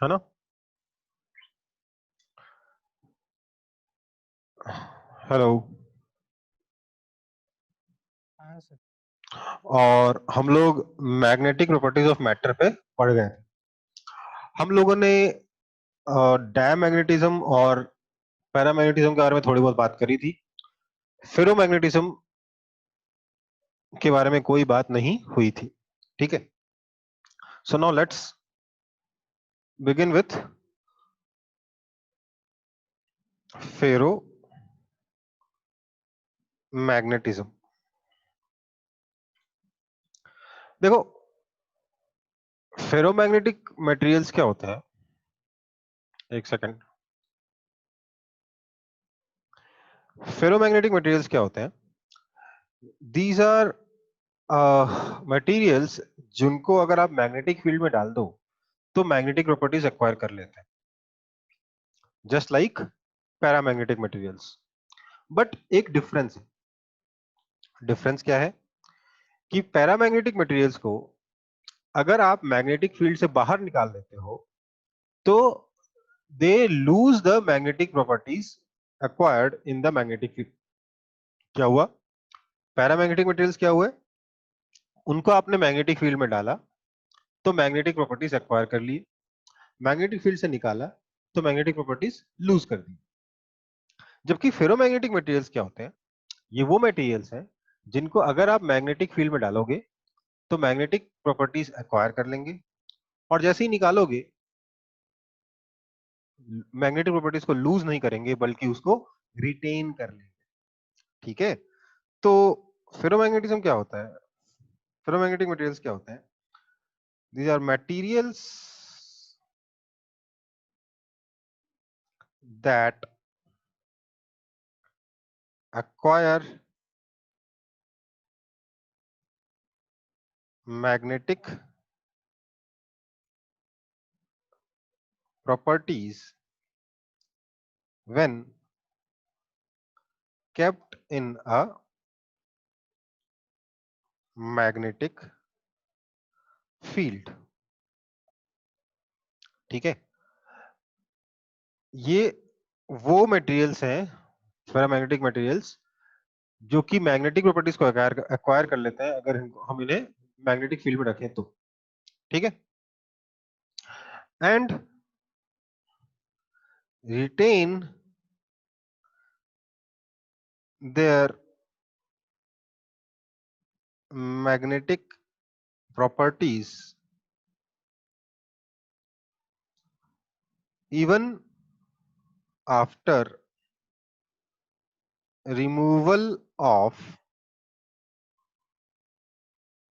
है ना। हेलो। हाँ सर। और हम लोग मैग्नेटिक प्रॉपर्टीज ऑफ मैटर पे पढ़ गए थे। हम लोगों ने डायमैग्नेटिज्म और पैरामैग्नेटिज्म के बारे में थोड़ी बहुत बात करी थी। फेरोमैग्नेटिज्म के बारे में कोई बात नहीं हुई थी। ठीक है। So now let's begin with ferromagnetism. देखो, फेरोमैग्नेटिक मटेरियल्स क्या होते हैं? एक सेकंड। फेरोमैग्नेटिक मटेरियल्स क्या होते हैं? दीज आर मटेरियल्स जिनको अगर आप मैग्नेटिक फील्ड में डाल दो तो मैग्नेटिक प्रॉपर्टीज एक्वायर कर लेते हैं, just like paramagnetic materials. But एक डिफरेंस है। डिफरेंस क्या है कि पैरामैग्नेटिक मटेरियल्स को अगर आप मैग्नेटिक फील्ड से बाहर निकाल देते हो तो they lose the magnetic properties acquired in the magnetic field. क्या हुआ? पैरामैग्नेटिक मटेरियल्स क्या हुए? उनको आपने मैग्नेटिक फील्ड में डाला तो मैग्नेटिक प्रॉपर्टीज एक्वायर कर ली, मैग्नेटिक फील्ड से निकाला तो मैग्नेटिक प्रॉपर्टीज लूज कर दी। जबकि फेरोमैग्नेटिक मटेरियल्स क्या होते हैं? ये वो मटेरियल्स हैं जिनको अगर आप मैग्नेटिक फील्ड में डालोगे तो मैग्नेटिक प्रॉपर्टीज एक्वायर कर लेंगे और जैसे ही निकालोगे मैग्नेटिक प्रॉपर्टीज को लूज नहीं करेंगे बल्कि उसको रिटेन कर लेंगे। ठीक है। तो फेरोमैग्नेटिज्म क्या होता है? फेरोमैग्नेटिक मटेरियल्स क्या होते हैं? These are materials that acquire magnetic properties when kept in a magnetic field। ठीक है। ये वो मटेरियल्स हैं, फेरोमैग्नेटिक मटेरियल्स, जो कि मैग्नेटिक प्रॉपर्टीज को एक्वायर कर लेते हैं अगर हम इन्हें मैग्नेटिक फील्ड में रखें तो। ठीक है। And retain their magnetic properties even after removal of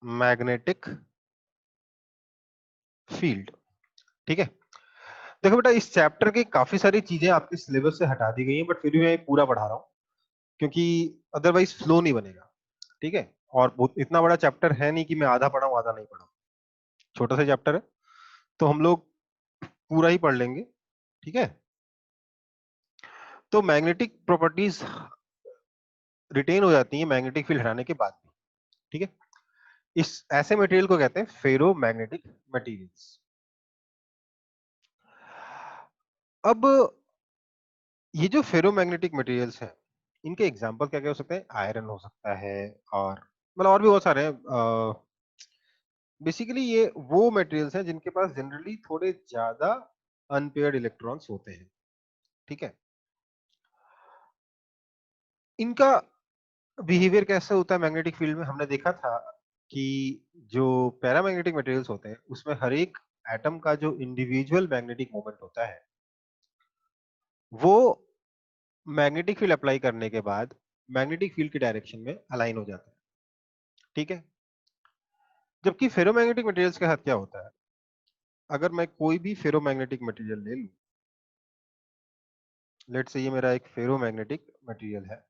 magnetic field. ठीक है। देखो बेटा, इस चैप्टर की काफी सारी चीजें आपके सिलेबस से हटा दी गई हैं, बट फिर भी मैं पूरा पढ़ा रहा हूँ क्योंकि अदरवाइज फ्लो नहीं बनेगा। ठीक है। और इतना बड़ा चैप्टर है नहीं कि मैं आधा पढ़ा हूँ आधा नहीं पढ़ा हूँ। छोटा सा चैप्टर है तो हम लोग पूरा ही पढ़ लेंगे। ठीक है। तो मैग्नेटिक प्रॉपर्टीज रिटेन हो जाती है मैग्नेटिक फील्ड हटाने के बाद भी। ठीक है। इस ऐसे मटेरियल को कहते हैं फेरो मैग्नेटिक मटेरियल्स। अब ये जो फेरोमैग्नेटिक मटेरियल्स हैं इनके एग्जांपल क्या क्या हो सकते हैं? आयरन हो सकता है और मतलब और भी बहुत सारे हैं। बेसिकली ये वो मटेरियल्स हैं जिनके पास जनरली थोड़े ज्यादा अनपेयर्ड इलेक्ट्रॉन्स होते हैं। ठीक है। इनका बिहेवियर कैसे होता है मैग्नेटिक फील्ड में? हमने देखा था कि जो पैरामैग्नेटिक मटेरियल्स होते हैं उसमें हर एक एटम का जो इंडिविजुअल मैग्नेटिक मोमेंट होता है वो मैग्नेटिक फील्ड अप्लाई करने के बाद मैग्नेटिक फील्ड की डायरेक्शन में अलाइन हो जाता है। ठीक है। जबकि फेरोमैग्नेटिक मटेरियल्स के साथ क्या होता है? अगर मैं कोई भी फेरोमैग्नेटिक मटेरियल ले लूं, लेट्स से ये मेरा एक फेरोमैग्नेटिक मटेरियल है,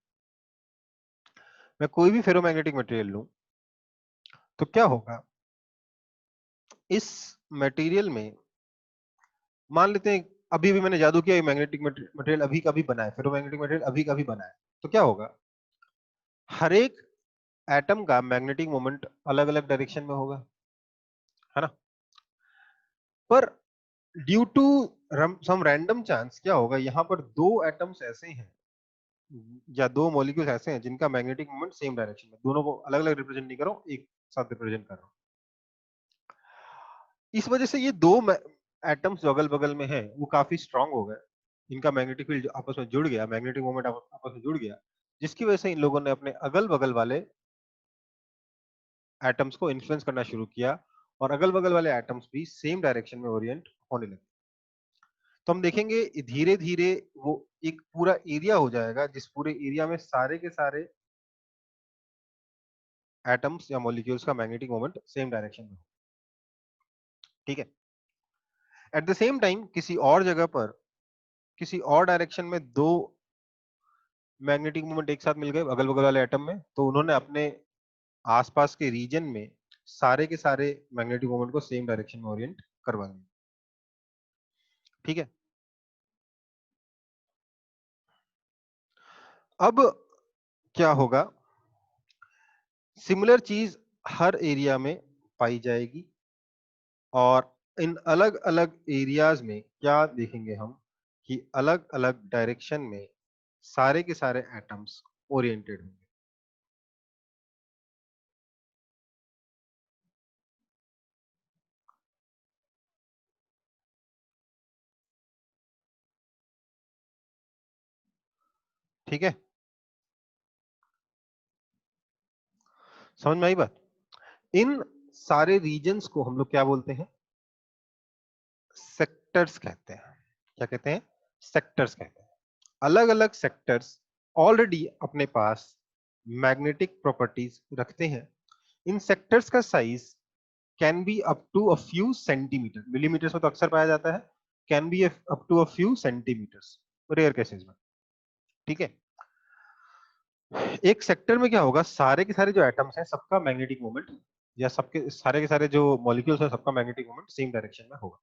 मैं कोई भी फेरोमैग्नेटिक मटेरियल लूं तो क्या होगा? इस मटेरियल में मान लेते हैं अभी भी मैंने जादू किया, मैग्नेटिक मटेरियल अभी का भी बना है, फेरोमैग्नेटिक मटेरियल अभी का भी बना है, तो क्या होगा? हर एक एटम का मैग्नेटिक मोमेंट अलग अलग डायरेक्शन में होगा, है ना। पर due to some random chance क्या होगा, यहाँ पर दो एटम्स ऐसे हैं या दो मॉलिक्यूल्स ऐसे हैं जिनका मैग्नेटिक मोमेंट सेम डायरेक्शन में, दोनों को अलग अलग रिप्रेजेंट नहीं कर रहा हूं, एक साथ रिप्रेजेंट कर रहा हूं। इस वजह से ये दो एटम्स जो अगल बगल में है वो काफी स्ट्रांग हो गए, इनका मैग्नेटिक फील्ड आपस में जुड़ गया, मैग्नेटिक मोमेंट आपस में जुड़ गया, जिसकी वजह से इन लोगों ने अपने अगल बगल वाले एटम्स को इन्फ्लुएंस करना शुरू किया और अगल बगल वाले एटम्स भी सेम डायरेक्शन में ओरिएंट होने लगे। तो हम देखेंगे धीरे धीरे वो एक पूरा एरिया हो जाएगा जिस पूरे एरिया में सारे के सारे एटम्स या मॉलिक्यूल्स का मैग्नेटिक मोमेंट सेम डायरेक्शन में हो। ठीक है। एट द सेम टाइम किसी और जगह पर किसी और डायरेक्शन में दो मैग्नेटिक मोमेंट एक साथ मिल गए अगल बगल वाले एटम में, तो उन्होंने अपने आसपास के रीजन में सारे के सारे मैग्नेटिक मोमेंट को सेम डायरेक्शन में ओरिएंट करवा दिए। ठीक है। अब क्या होगा, सिमिलर चीज हर एरिया में पाई जाएगी और इन अलग अलग एरियाज में क्या देखेंगे हम कि अलग अलग डायरेक्शन में सारे के सारे एटम्स ओरिएंटेड होंगे। ठीक है, समझ में आई बात? इन सारे रीजन्स को हम लोग क्या बोलते हैं, सेक्टर्स कहते हैं। क्या कहते हैं? सेक्टर्स कहते हैं। अलग अलग सेक्टर्स ऑलरेडी अपने पास मैग्नेटिक प्रॉपर्टीज रखते हैं। इन सेक्टर्स का size can be up to a few centimetre, millimetres में तो अक्सर पाया जाता है, can be up to a few centimetres rare cases में। ठीक है। एक सेक्टर में क्या होगा, सारे के सारे जो एटम्स हैं सबका मैग्नेटिक मोमेंट या सबके सारे के सारे जो मॉलिक्यूल्स हैं सबका मैग्नेटिक मोमेंट सेम डायरेक्शन में होगा।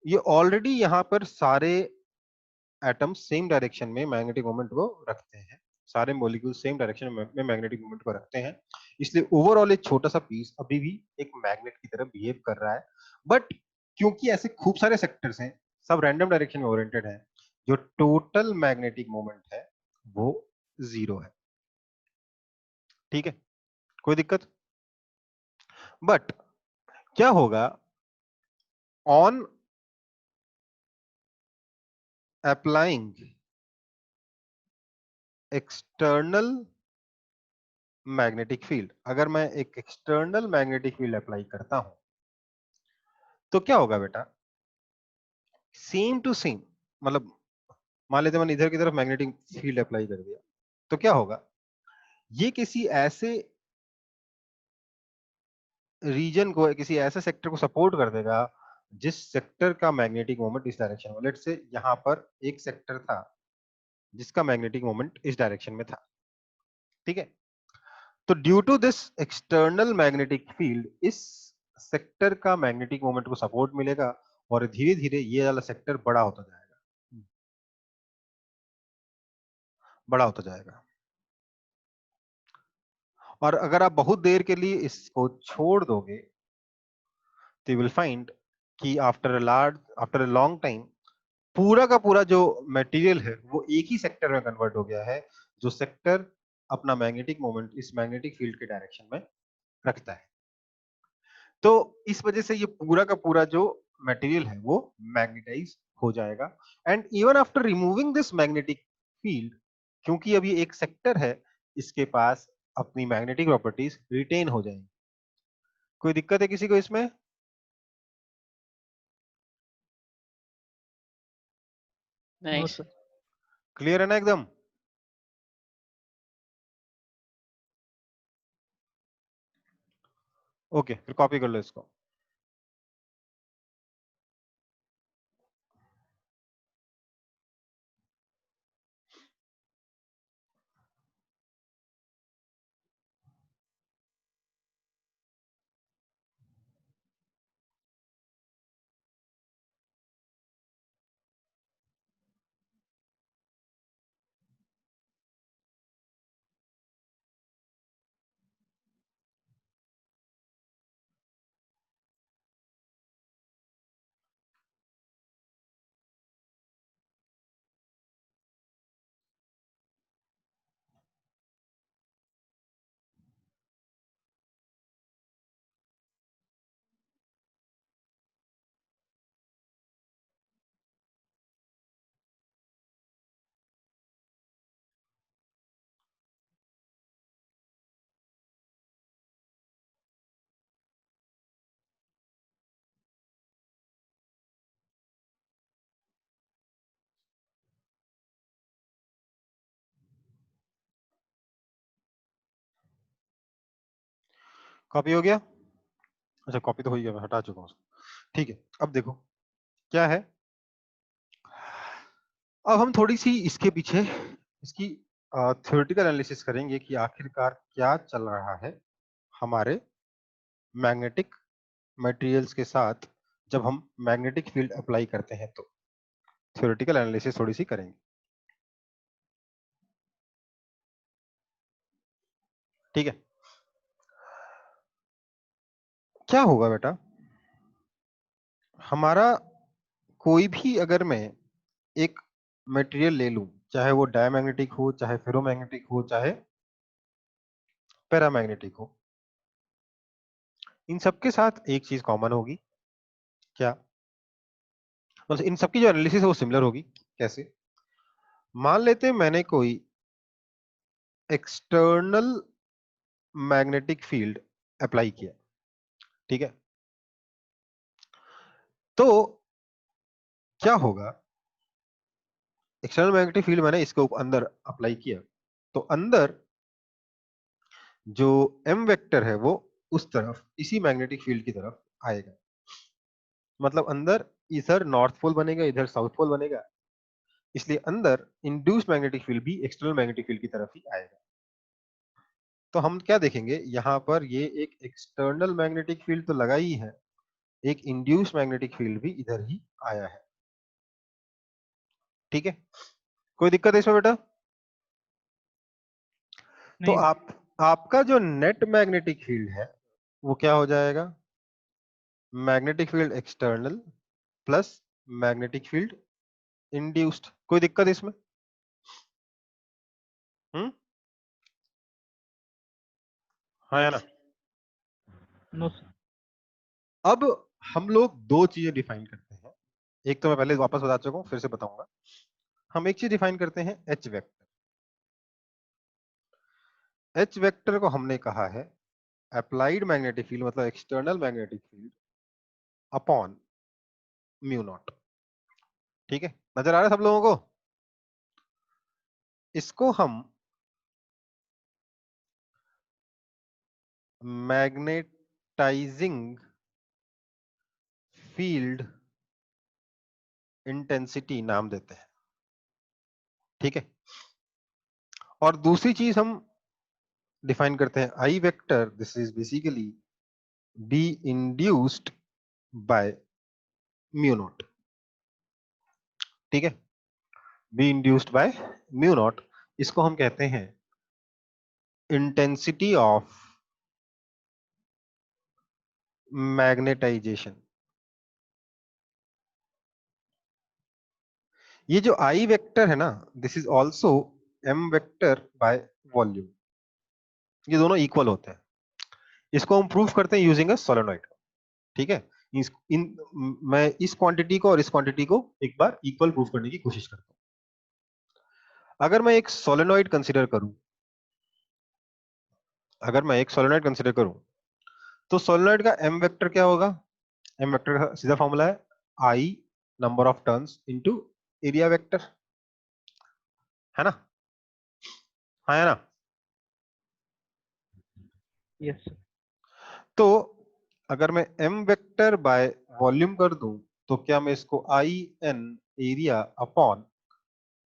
ये ऑलरेडी यहाँ पर सारे एटम्स सेम डायरेक्शन में मैग्नेटिक मोमेंट को रखते हैं, सारे मॉलिक्यूल सेम डायरेक्शन में मैग्नेटिक मोमेंट को रखते हैं, इसलिए ओवरऑल एक छोटा सा पीस अभी भी एक मैग्नेट की तरह बिहेव कर रहा है। बट क्योंकि ऐसे खूब सारे सेक्टर्स हैं, सब रैंडम डायरेक्शन में ओरिएंटेड है, जो टोटल मैग्नेटिक मोमेंट है वो जीरो है। ठीक है, कोई दिक्कत? बट क्या होगा, on applying external magnetic field, अगर मैं एक एक्सटर्नल मैग्नेटिक फील्ड अप्लाई करता हूं तो क्या होगा बेटा, सेम टू सेम, मतलब मान लेते हैं मैंने इधर की तरफ मैग्नेटिक फील्ड अप्लाई कर दिया, तो क्या होगा, ये किसी ऐसे रीजन को, किसी ऐसे सेक्टर को सपोर्ट कर देगा जिस सेक्टर का मैग्नेटिक मोमेंट इस डायरेक्शन में, लेट्स से यहां पर एक सेक्टर था जिसका मैग्नेटिक मोमेंट इस डायरेक्शन में था। ठीक है। तो due to this external magnetic field इस सेक्टर का मैग्नेटिक मोमेंट को सपोर्ट मिलेगा और धीरे धीरे ये वाला सेक्टर बड़ा होता जाएगा। और अगर आप बहुत देर के लिए इसको छोड़ दोगे तो यू विल फाइंड कि आफ्टर अ लॉन्ग टाइम पूरा का पूरा जो मटेरियल है वो एक ही सेक्टर में कन्वर्ट हो गया है, जो सेक्टर अपना मैग्नेटिक मोमेंट इस मैग्नेटिक फील्ड के डायरेक्शन में रखता है। तो इस वजह से ये पूरा का पूरा जो मटेरियल है वो मैग्नेटाइज हो जाएगा। And even after removing this magnetic field, क्योंकि अभी एक सेक्टर है, इसके पास अपनी मैग्नेटिक प्रॉपर्टीज रिटेन हो जाएंगी। कोई दिक्कत है किसी को इसमें? नहीं सर। क्लियर है ना एकदम? ओके, फिर कॉपी कर लो इसको। कॉपी हो गया? अच्छा कॉपी तो हो ही गया, मैं हटा चुका हूँ उसको। ठीक है, अब देखो क्या है। अब हम थोड़ी सी इसके पीछे इसकी थ्योरेटिकल एनालिसिस करेंगे कि आखिरकार क्या चल रहा है हमारे मैग्नेटिक मटेरियल्स के साथ जब हम मैग्नेटिक फील्ड अप्लाई करते हैं। तो थ्योरेटिकल एनालिसिस थोड़ी सी करेंगे। ठीक है, क्या होगा बेटा, हमारा कोई भी अगर मैं एक मटेरियल ले लूं, चाहे वो डायमैग्नेटिक हो, चाहे फेरोमैग्नेटिक हो, चाहे पैरामैग्नेटिक हो, इन सबके साथ एक चीज कॉमन होगी। क्या? मतलब इन सबकी जो एनालिसिस है वो सिमिलर होगी। कैसे? मान लेते हैं मैंने कोई एक्सटर्नल मैग्नेटिक फील्ड अप्लाई किया, ठीक है, तो क्या होगा, एक्सटर्नल मैग्नेटिक फील्ड मैंने इसके ऊपर अंदर अप्लाई किया, तो अंदर जो एम वेक्टर है वो उस तरफ इसी मैग्नेटिक फील्ड की तरफ आएगा। मतलब अंदर इधर नॉर्थ पोल बनेगा, इधर साउथ पोल बनेगा, इसलिए अंदर इंड्यूस्ड मैग्नेटिक फील्ड भी एक्सटर्नल मैग्नेटिक फील्ड की तरफ ही आएगा। तो हम क्या देखेंगे यहाँ पर, ये एक एक्सटर्नल मैग्नेटिक फील्ड तो लगा ही है, एक इंड्यूस्ड मैग्नेटिक फील्ड भी इधर ही आया है। ठीक है, कोई दिक्कत है इसमें बेटा? तो नहीं आपका जो नेट मैग्नेटिक फील्ड है वो क्या हो जाएगा, magnetic field external plus magnetic field induced. कोई दिक्कत इसमें? हम्म, हाँ या ना? No sir. अब हम लोग दो चीजें डिफाइन करते हैं। एक तो मैं पहले वापस बता चुका हूं, फिर से बताऊंगा। हम एक चीज डिफाइन करते हैं, एच वेक्टर। एच वेक्टर को हमने कहा है अप्लाइड मैग्नेटिक फील्ड, मतलब external magnetic field upon mu naught. ठीक है, नजर आ रहा है सब लोगों को? इसको हम मैग्नेटाइजिंग फील्ड इंटेंसिटी नाम देते हैं। ठीक है, और दूसरी चीज हम डिफाइन करते हैं I vector, this is basically B induced by mu naught. ठीक है, B induced by mu naught, इसको हम कहते हैं इंटेंसिटी ऑफ मैग्नेटाइजेशन। ये जो आई वेक्टर है ना, this is also M vector by volume. ये दोनों इक्वल होते हैं। इसको हम प्रूफ करते हैं यूजिंग अ सोलेनोइड। ठीक है, मैं इस क्वांटिटी को और इस क्वांटिटी को एक बार इक्वल प्रूफ करने की कोशिश करता हूं। अगर मैं एक सोलेनोइड कंसीडर करूं, अगर मैं एक सोलेनोइड कंसीडर करूं, तो सोलेनोइड का एम वेक्टर क्या होगा? एम वेक्टर का सीधा फॉर्मूला है आई number of turns into area vector, है ना? हाँ है ना? Yes sir. तो अगर मैं एम वेक्टर बाय वॉल्यूम कर दूं, तो क्या मैं इसको I an area upon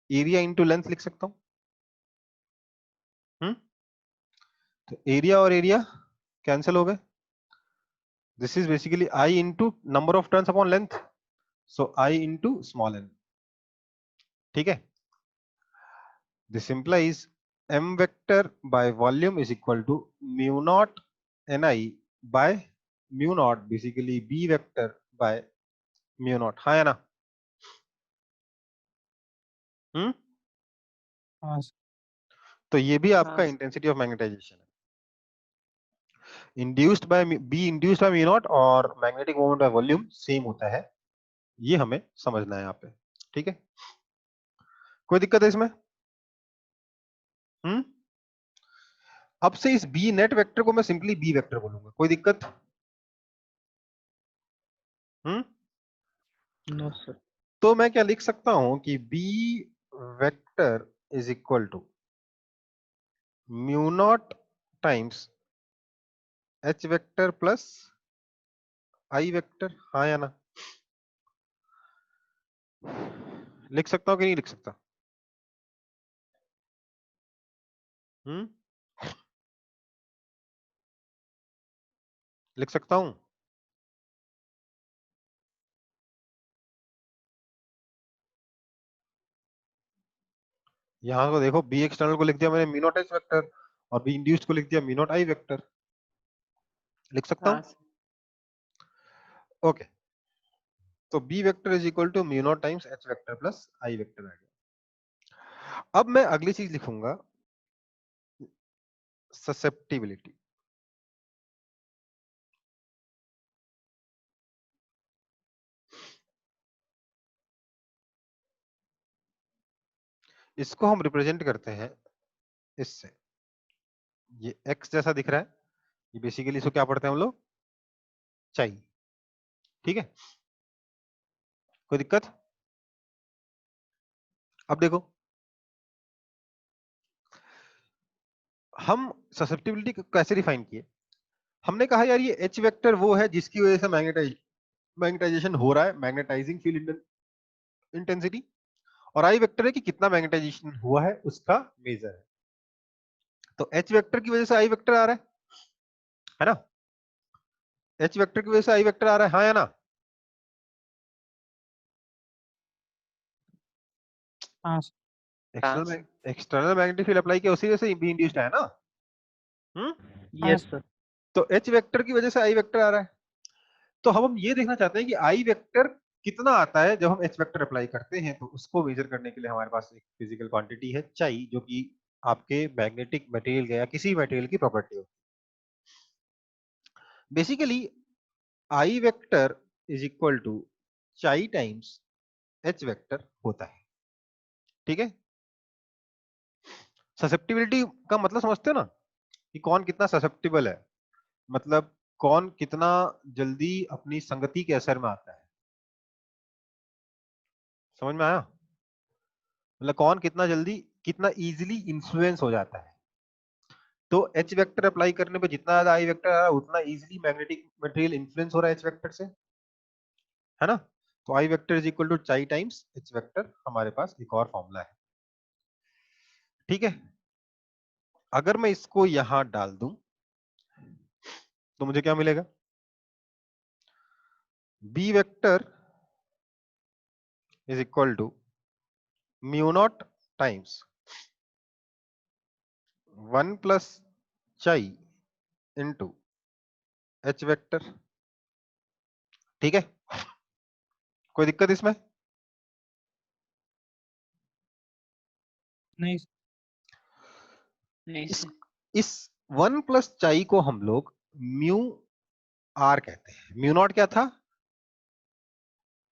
area into length लिख सकता हूं? हम्म, तो एरिया और एरिया कैंसिल हो गए। This is basically I into number of turns upon length, so I into small N. ठीक है, this implies m vector by volume is equal to mu naught ni by mu naught, basically b vector by mu naught। हाँ या ना? हम्म, हाँ sir. तो ये भी हाँ आपका इंटेंसिटी ऑफ मैग्नेटाइजेशन है, induced by B induced by mu naught, और magnetic moment by volume same होता है। ये हमें समझना है यहाँ पे। ठीक है, कोई दिक्कत है इसमें? हम्म, अब से इस बी नेट वेक्टर को मैं सिंपली बी वेक्टर बोलूंगा। कोई दिक्कत? Hmm, no sir. तो मैं क्या लिख सकता हूं कि B vector is equal to mu naught times H vector plus I vector, हाँ या ना? लिख सकता हूँ कि नहीं लिख सकता? हम्म, लिख सकता हूँ? यहाँ को देखो, बी एक्सटर्नल को लिख दिया मैंने म्यू नॉट एच वेक्टर, और बी इंड्यूस्ड को लिख दिया म्यू नॉट आई वेक्टर। लिख सकता हाँ हूँ? सर। ओके, तो B vector is equal to mu naught times H vector plus I vector आ गया। अब मैं अगली चीज लिखूंगा, ससेप्टिबिलिटी। इसको हम रिप्रेजेंट करते हैं इससे, ये एक्स जैसा दिख रहा है, ये बेसिकली इसको क्या पढ़ते हैं हम लोग? चाई। ठीक है, कोई दिक्कत? अब देखो, हम ससेप्टिबिलिटी को कैसे डिफाइन किए? हमने कहा यार ये एच वेक्टर वो है जिसकी वजह से मैग्नेटाइजेशन हो रहा है, मैग्नेटाइजिंग फील्ड इंटेंसिटी, और आई वेक्टर है कि कितना मैग्नेटाइजेशन हुआ है उसका मेजर है। तो एच वेक्टर की वजह से आई वेक्टर आ रहा है ना? एच वेक्टर की वजह से आई वेक्टर आ रहा है, हाँ या ना? हाँ सर। हाँ एक्सटर्नल मैग्नेटिक फील्ड अप्लाई किया, उसी वजह से बी इंड्यूस्ड है ना? हम्म, हाँ यस सर। तो एच वेक्टर की वजह से आई वेक्टर आ रहा है। तो हम ये देखना चाहते हैं कि आई वेक्टर कितना आता है जब हम एच वेक्टर अप्लाई करते हैं, तो उसको मेजर करने के लिए हमारे पास एक फिजिकल क्वांटिटी है चाई, जो कि आपके मैग्नेटिक मटेरियल या किसी मटेरियल की प्रॉपर्टी होती है। Basically I vector is equal to chi times H vector होता है। ठीक है, ससेप्टिबिलिटी का मतलब समझते हो ना, कि कौन कितना ससेप्टिबल है, मतलब कौन कितना जल्दी अपनी संगति के असर में आता है। समझ में आया? मतलब कौन कितना जल्दी, कितना इजीली इन्फ्लुएंस हो जाता है। तो एच वेक्टर अप्लाई करने पे जितना ज्यादा आई वेक्टर आ रहा है, उतना इजीली मैग्नेटिक मटेरियल इन्फ्लुएंस हो रहा है एच वेक्टर से, है ना? तो आई vector is equal to chi times H vector, हमारे पास एक और फॉर्मूला है। ठीक है, अगर मैं इसको यहां डाल दूं तो मुझे क्या मिलेगा? B vector is equal to mu naught times 1 plus chi into H vector. ठीक है, कोई दिक्कत इसमें? नहीं नहीं इस सर। इस 1 प्लस चाई को हम लोग म्यू आर कहते हैं। म्यू नॉट क्या था?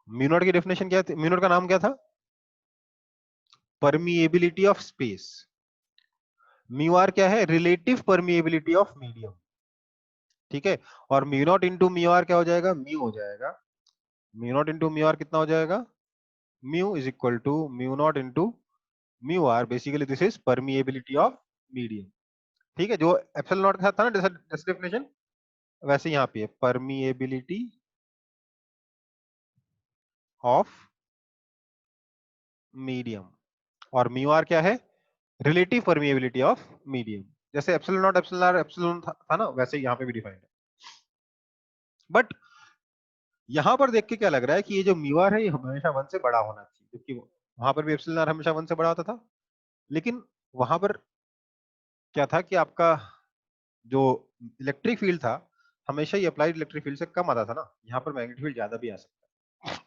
म्यू नॉट की डेफिनेशन क्या थी? म्यू नॉट का नाम क्या था? Permeability of space. Mu R क्या है? Relative permeability of medium. ठीक है, और mu naught into mu R क्या हो जाएगा? म्यू हो जाएगा। Mu naught into mu R कितना हो जाएगा? Mu is equal to mu naught into mu R, basically this is permeability of medium. ठीक है, जो एप्सिलॉन नॉट के साथ था ना डेफिनेशन, वैसे यहाँ पे परमिएबिलिटी ऑफ मीडियम, और म्यू आर क्या है? Relative permeability of medium. जैसे epsilon naught epsilon R epsilon था ना, वैसे यहाँ पे भी डिफाइंड है। बट यहां पर देख के क्या लग रहा है कि ये जो म्यू आर है ये हमेशा 1 से बड़ा होना चाहिए, क्योंकि वहां पर भी एप्सिलॉन आर हमेशा 1 से बड़ा होता था। लेकिन वहां पर क्या था कि आपका जो इलेक्ट्रिक फील्ड था हमेशा ही अप्लाइड इलेक्ट्रिक फील्ड से कम आता था ना, यहाँ पर मैग्नेटिक फील्ड ज्यादा भी आ सकता है।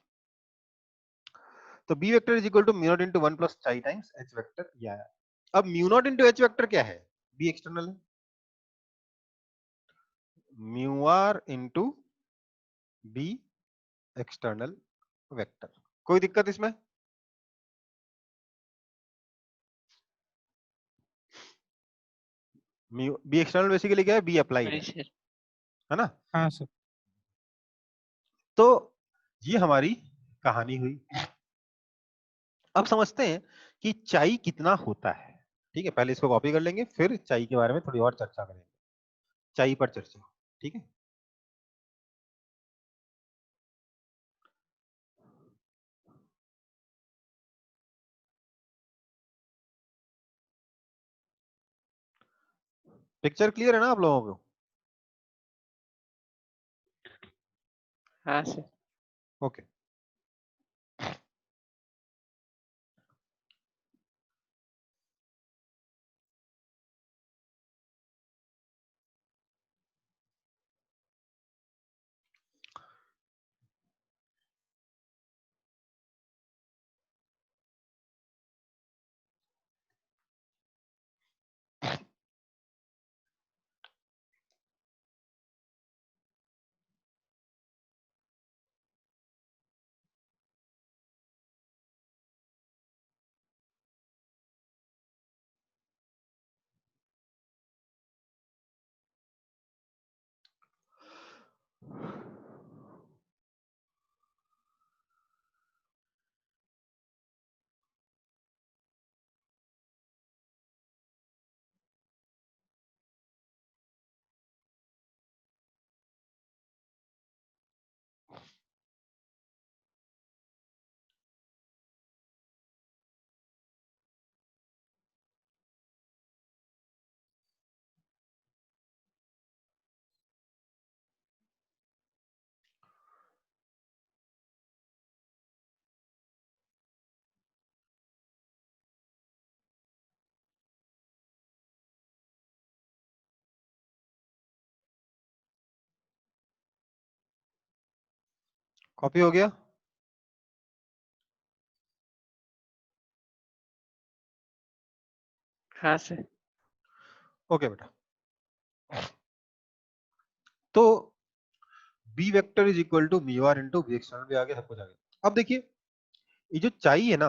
तो B vector is equal to mu naught into 1 plus chi times H vector, ये आया। अब mu naught into H vector क्या है? बी एक्सटर्नल है, mu R into B external vector. कोई दिक्कत इसमें? म्यू बी एक्सटर्नल बेसिकली क्या है? बी अप्लाइड नहीं सर। है ना? हाँ सर। तो ये हमारी कहानी हुई। अब समझते हैं कि चाई कितना होता है। ठीक है, पहले इसको कॉपी कर लेंगे, फिर चाई के बारे में थोड़ी और चर्चा करेंगे। चाई पर चर्चा। ठीक है। पिक्चर क्लियर है ना आप लोगों को? हाँ सर। ओके। कॉपी हो गया? हाँ सर। ओके बेटा, तो B vector is equal to mu R into B external भी आ गया, सब कुछ आ गया। अब देखिए, ये जो चाई है ना,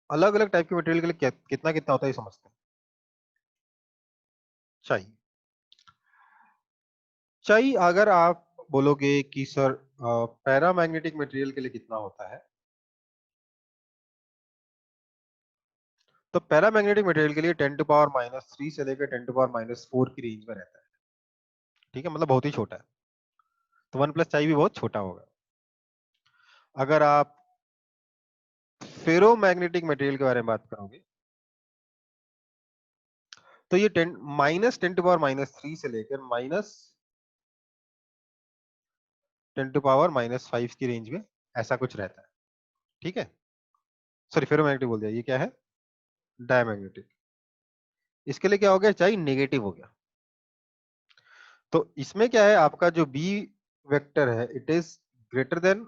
अलग अलग टाइप के मटेरियल के लिए कितना कितना होता है ये समझते हैं। चाई चाई अगर आप बोलोगे कि सर पैरामैग्नेटिक मटेरियल के लिए कितना होता है, तो पैरामैग्नेटिक मटेरियल के लिए 10 टू पावर -3 से लेकर 10 टू पावर -4 की रेंज में रहता है। ठीक है, मतलब बहुत ही छोटा है। तो 1 प्लस चाई भी बहुत छोटा होगा। अगर आप फेरोमैग्नेटिक मटेरियल के बारे में बात करोगे, तो ये 10 टू पावर -3 से लेकर -10 टू पावर -5 की रेंज में ऐसा कुछ रहता है। ठीक है, सॉरी फेरोमैग्नेटिक बोल दिया, ये क्या है? डायमैग्नेटिक। इसके लिए क्या हो गया? चाहे नेगेटिव हो गया। तो इसमें क्या है, आपका जो बी वेक्टर है it is greater than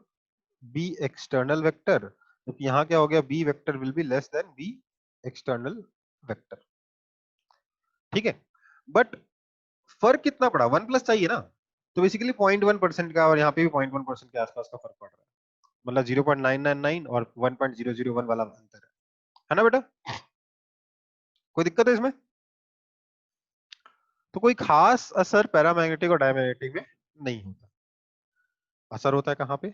B external vector, जबकि यहाँ क्या हो गया? B vector will be less than B external vector. ठीक है, बट फर्क कितना पड़ा? 1 प्लस चाहिए ना, तो बेसिकली 0.1% का, और यहाँ पे भी 0.1% के आसपास का फर्क पड़ रहा है, मतलब 0.999 और 1.001 वाला अंतर है ना बेटा? कोई दिक्कत है इसमें? तो कोई खास असर पैरामैग्नेटिक और डायमैग्नेटिक में नहीं होता। असर होता है कहाँ पे?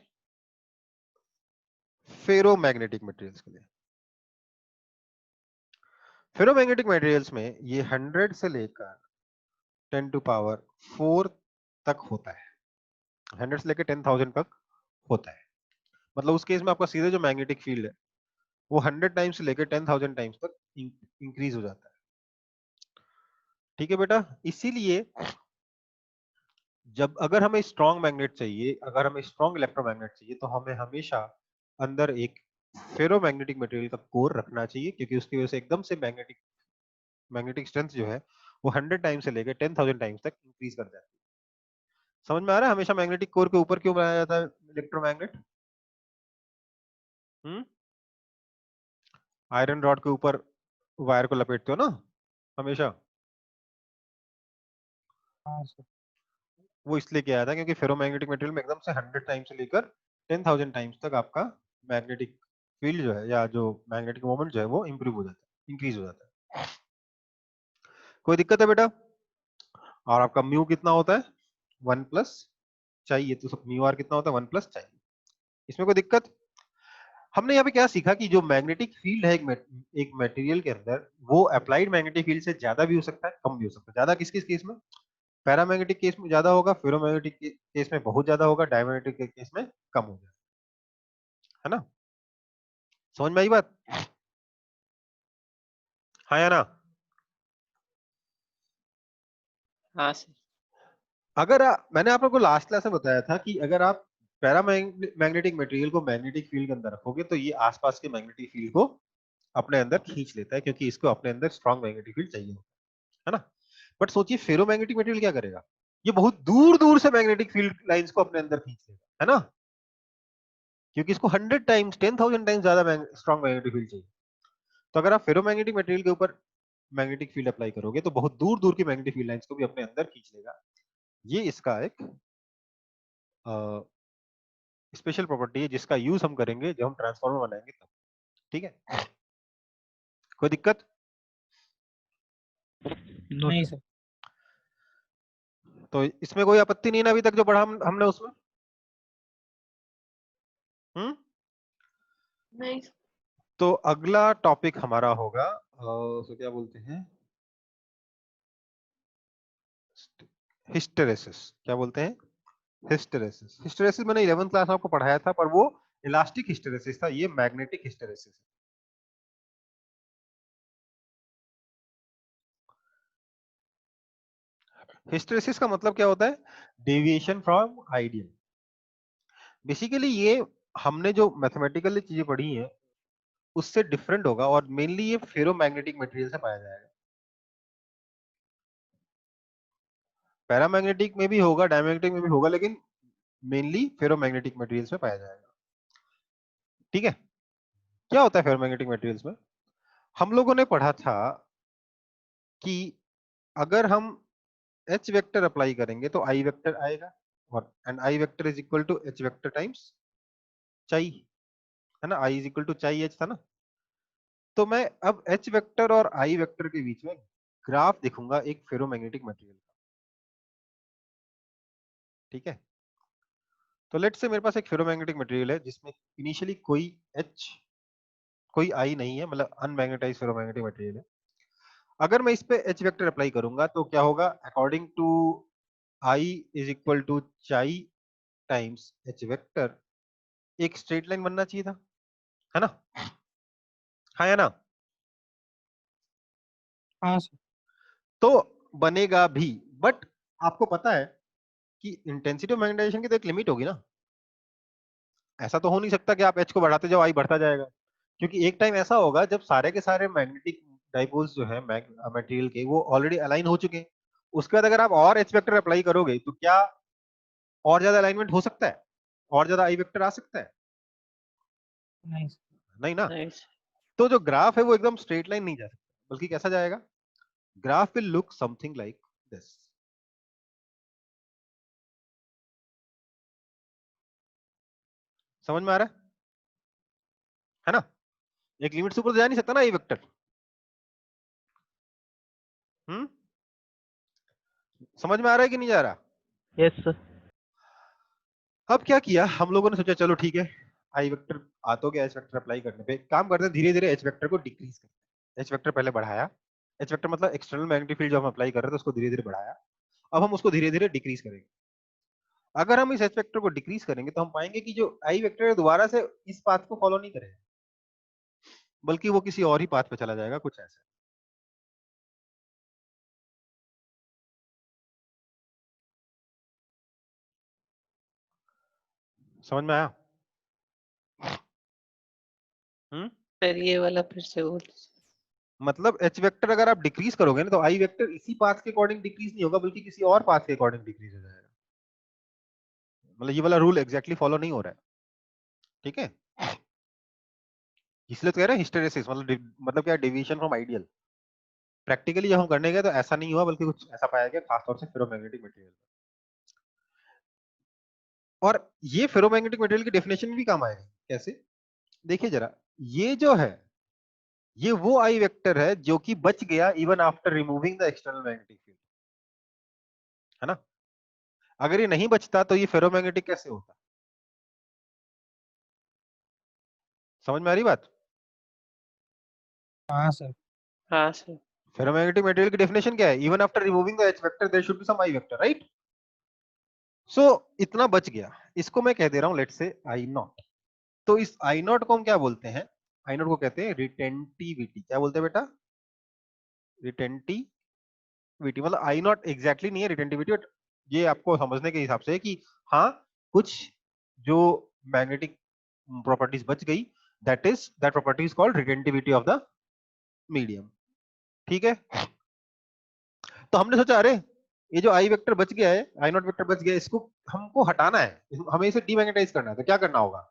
फेरोमैग्नेटिक मटेरियल्स के लिए। फेरोमैग्नेटिक मटेरियल्स में ये 100 से लेकर 10 टू पावर 4 तक होता है। 100 से लेकर 10,000 तक होता है। मतलब उस केस में आपका सीधे जो मैग्नेटिक फील्ड है वो 100 टाइम्स से लेकर 10,000 टाइम्स तक इंक्रीज हो जाता है। ठीक है बेटा, इसीलिए जब अगर हमें स्ट्रॉन्ग मैग्नेट चाहिए, अगर हमें स्ट्रॉन्ग इलेक्ट्रोमैग्नेट चाहिए, तो हमें हमेशा अंदर एक फेरोमैग्नेटिक मटेरियल का कोर रखना चाहिए, क्योंकि उसकी वजह से एकदम से मैग्नेटिक मैग्नेटिक स्ट्रेंथ जो है वो 100 टाइम्स से लेकर 10,000 टाइम्स तक इंक्रीज कर जाती है। समझ में आ रहा है हमेशा मैग्नेटिक कोर के ऊपर क्यों बनाया जाता है इलेक्ट्रोमैग्नेट? हम्म, आयरन रॉड के ऊपर वायर को लपेटते हो ना हमेशा, हाँ सर। वो इसलिए किया था क्योंकि फेरोमैग्नेटिक मटेरियल में एकदम से 100 टाइम्स से लेकर 10,000 टाइम्स तक आपका मैग्नेटिक फील्ड जो है या जो मैग्नेटिक मोमेंट जो है वो इंप्रूव हो जाता है, इंक्रीज हो जाता है। कोई दिक्कत है बेटा? और आपका म्यू कितना होता है? 1 प्लस चाहिए, तो सब म्यू आर कितना होता है? 1 प्लस चाहिए। इसमें कोई दिक्कत? हमने यहाँ पे क्या सीखा कि जो मैग्नेटिक फील्ड है एक मटेरियल के अंदर, वो अप्लाइड मैग्नेटिक फील्ड से ज्यादा भी हो सकता है, कम भी हो सकता है। ज्यादा किस किस केस में? पैरामैग्नेटिक केस में ज्यादा होगा, फेरोमैग्नेटिक केस में बहुत ज्यादा होगा, डायमैग्नेटिक के केस में कम हो जाएगा, है ना? समझ में आई बात? हाँ या ना? हाँ सर। अगर मैंने आप लोगों को लास्ट क्लास में बताया था कि अगर आप पैरामैग्नेटिक मटेरियल को मैग्नेटिक फील्ड के अंदर रखोगे तो ये आसपास के मैग्नेटिक फील्ड को अपने अंदर खींच लेता है, क्योंकि इसको अपने अंदर स्ट्रॉन्ग मैग्नेटिक फील्ड चाहिए, है ना? बट सोचिए फेरोमैग्नेटिक मटेरियल क्या करेगा, ये बहुत दूर दूर से मैग्नेटिक फील्ड लाइंस को अपने अंदर खींच लेगा, है ना? क्योंकि इसको 100 टाइम्स 10,000 टाइम्स ज्यादा स्ट्रॉन्ग मैग्नेटिक फील्ड चाहिए। तो अगर आप फेरोमैग्नेटिक मटेरियल के ऊपर मैग्नेटिक फील्ड अप्लाई करोगे तो बहुत दूर दूर की मैग्नेटिक फील्ड लाइंस को भी अपने अंदर खींच लेगा। ये इसका एक स्पेशल प्रॉपर्टी है जिसका यूज हम करेंगे जब हम ट्रांसफार्मर बनाएंगे तब। ठीक है, कोई दिक्कत? नहीं सर। तो इसमें कोई आपत्ति नहीं है ना अभी तक जो पढ़ा हमने उसमें? हम्म। नहीं। तो अगला टॉपिक हमारा होगा उसको क्या बोलते हैं, हिस्टेरेसिस। क्या बोलते हैं? हिस्टेरेसिस। हिस्टेरेसिस मैंने 11th क्लास में आपको पढ़ाया था, पर वो इलास्टिक हिस्टेरेसिस था, ये मैग्नेटिक हिस्टेरेसिस है। हिस्टेरेसिस का मतलब क्या होता है? Deviation from ideal. बेसिकली ये हमने जो मैथमेटिकली चीजें पढ़ी हैं उससे डिफरेंट होगा, और मेनली ये फेरोमैग्नेटिक मटेरियल से पाया जाएगा। पैरामैग्नेटिक में भी होगा, डायमैग्नेटिक में भी होगा, लेकिन मेनली फेरोमैग्नेटिक मटेरियल्स में पाया जाएगा। ठीक है, क्या होता है फेरोमैग्नेटिक मटेरियल्स में? हम लोगों ने पढ़ा था कि अगर हम एच वेक्टर अप्लाई करेंगे तो आई वेक्टर आएगा, और and I vector is equal to H vector times chi, है ना? I is equal to chi H था ना? तो मैं अब एच वेक्टर और आई वेक्टर के बीच में ग्राफ देखूंगा एक फेरोमैग्नेटिक मटेरियल का। ठीक है, तो लेट्स से मेरे पास एक फेरोमैग्नेटिक मटेरियल है जिसमें इनिशियली कोई एच कोई आई नहीं है, मतलब अनमैग्नेटाइज्ड फेरोमैग्नेटिक मटेरियल है। अगर मैं इस पे एच वेक्टर अप्लाई करूंगा तो क्या होगा? According to I is equal to chi times H vector, एक स्ट्रेट लाइन बनना चाहिए था, है ना? हाँ या ना? हाँ सर। तो बनेगा भी, बट आपको पता है कि इंटेंसिटी ऑफ मैग्नेटाइजेशन की तो एक लिमिट होगी ना। ऐसा तो हो नहीं सकता कि आप एच को बढ़ाते जाओ आई बढ़ता जाएगा, क्योंकि एक टाइम ऐसा होगा जब सारे के सारे मैग्नेटिक डाइपोल्स जो है मटेरियल के वो ऑलरेडी अलाइन हो चुके हैं। उसके बाद अगर आप और एच वेक्टर अप्लाई करोगे तो क्या और ज्यादा अलाइनमेंट हो सकता है? और ज्यादा आई वेक्टर आ सकता है? नहीं सर। नहीं ना? नहीं। तो जो ग्राफ है वो एकदम स्ट्रेट लाइन नहीं जा सकता, बल्कि कैसा जाएगा? Graph will look something like this. समझ में आ रहा है ना? एक लिमिट से ऊपर तो जा नहीं सकता ना ये वेक्टर। हम्म, समझ में आ रहा है कि नहीं जा रहा? Yes sir. अब क्या किया हम लोगों ने, सोचा चलो ठीक है, आई वेक्टर आ तो गया, एच वेक्टर अप्लाई करने पे काम करते हैं, धीरे धीरे एच वेक्टर को डिक्रीज करते हैं। एच वेक्टर पहले बढ़ाया, एच वेक्टर मतलब एक्सटर्नल मैग्नेटिक फील्ड जो हम अप्लाई कर रहे थे उसको धीरे धीरे बढ़ाया। अब हम उसको धीरे धीरे डिक्रीज करेंगे। अगर हम इस एच वेक्टर को डिक्रीज करेंगे तो हम पाएंगे कि जो आई वेक्टर है दोबारा से इस पाथ को फॉलो नहीं करेगा, बल्कि वो किसी और ही पाथ पे चला जाएगा, कुछ ऐसा। समझ में आया? हम्म, सर ये वाला फिर से बोल। मतलब एच वेक्टर अगर आप डिक्रीज करोगे ना तो आई वेक्टर इसी पाथ के अकॉर्डिंग डिक्रीज नहीं होगा, बल्कि किसी और पाथ के अकॉर्डिंग डिक्रीज हो जाएगा। मतलब ये वाला रूल एग्जैक्टली फॉलो नहीं हो रहा है। ठीक है, इसलिए तो कह रहे हैं हिस्टेरेसिस मतलब क्या? Deviation from ideal. प्रैक्टिकली जब हम करने गए तो ऐसा नहीं हुआ, बल्कि कुछ ऐसा पाया गया, खासतौर से फेरोमैग्नेटिक मटेरियल। और ये फेरोमैग्नेटिक मटेरियल की डेफिनेशन भी काम आएगी कैसे? देखिए जरा, ये जो है ये वो आई वेक्टर है जो कि बच गया even after removing the external magnetic field, है ना? अगर ये नहीं बचता तो ये फेरोमैग्नेटिक कैसे होता? समझ में आ रही बात? हाँ सर। हाँ सर। फेरोमैग्नेटिक मटेरियल की डेफिनेशन क्या है? Even after removing the H vector there should be some I vector, right? So इतना बच गया, इसको मैं कह दे रहा हूं लेट्स से आई नॉट। तो इस आई नॉट को हम क्या बोलते हैं? आई नॉट को कहते हैं रिटेंटिविटी। क्या बोलते हैं बेटा? रिटेंटिविटी। मतलब आई नॉट एग्जैक्टली नहीं है रिटेंटिविटी, बट ये आपको समझने के हिसाब से है कि हाँ, कुछ जो मैग्नेटिक प्रॉपर्टीज बच गई, that property is called retentivity of the medium. ठीक है, तो हमने सोचा अरे ये जो आई वेक्टर बच गया है, आई नॉट वेक्टर बच गया है, इसको हमको हटाना है, हमें इसे डीमैग्नेटाइज करना है। तो क्या करना होगा?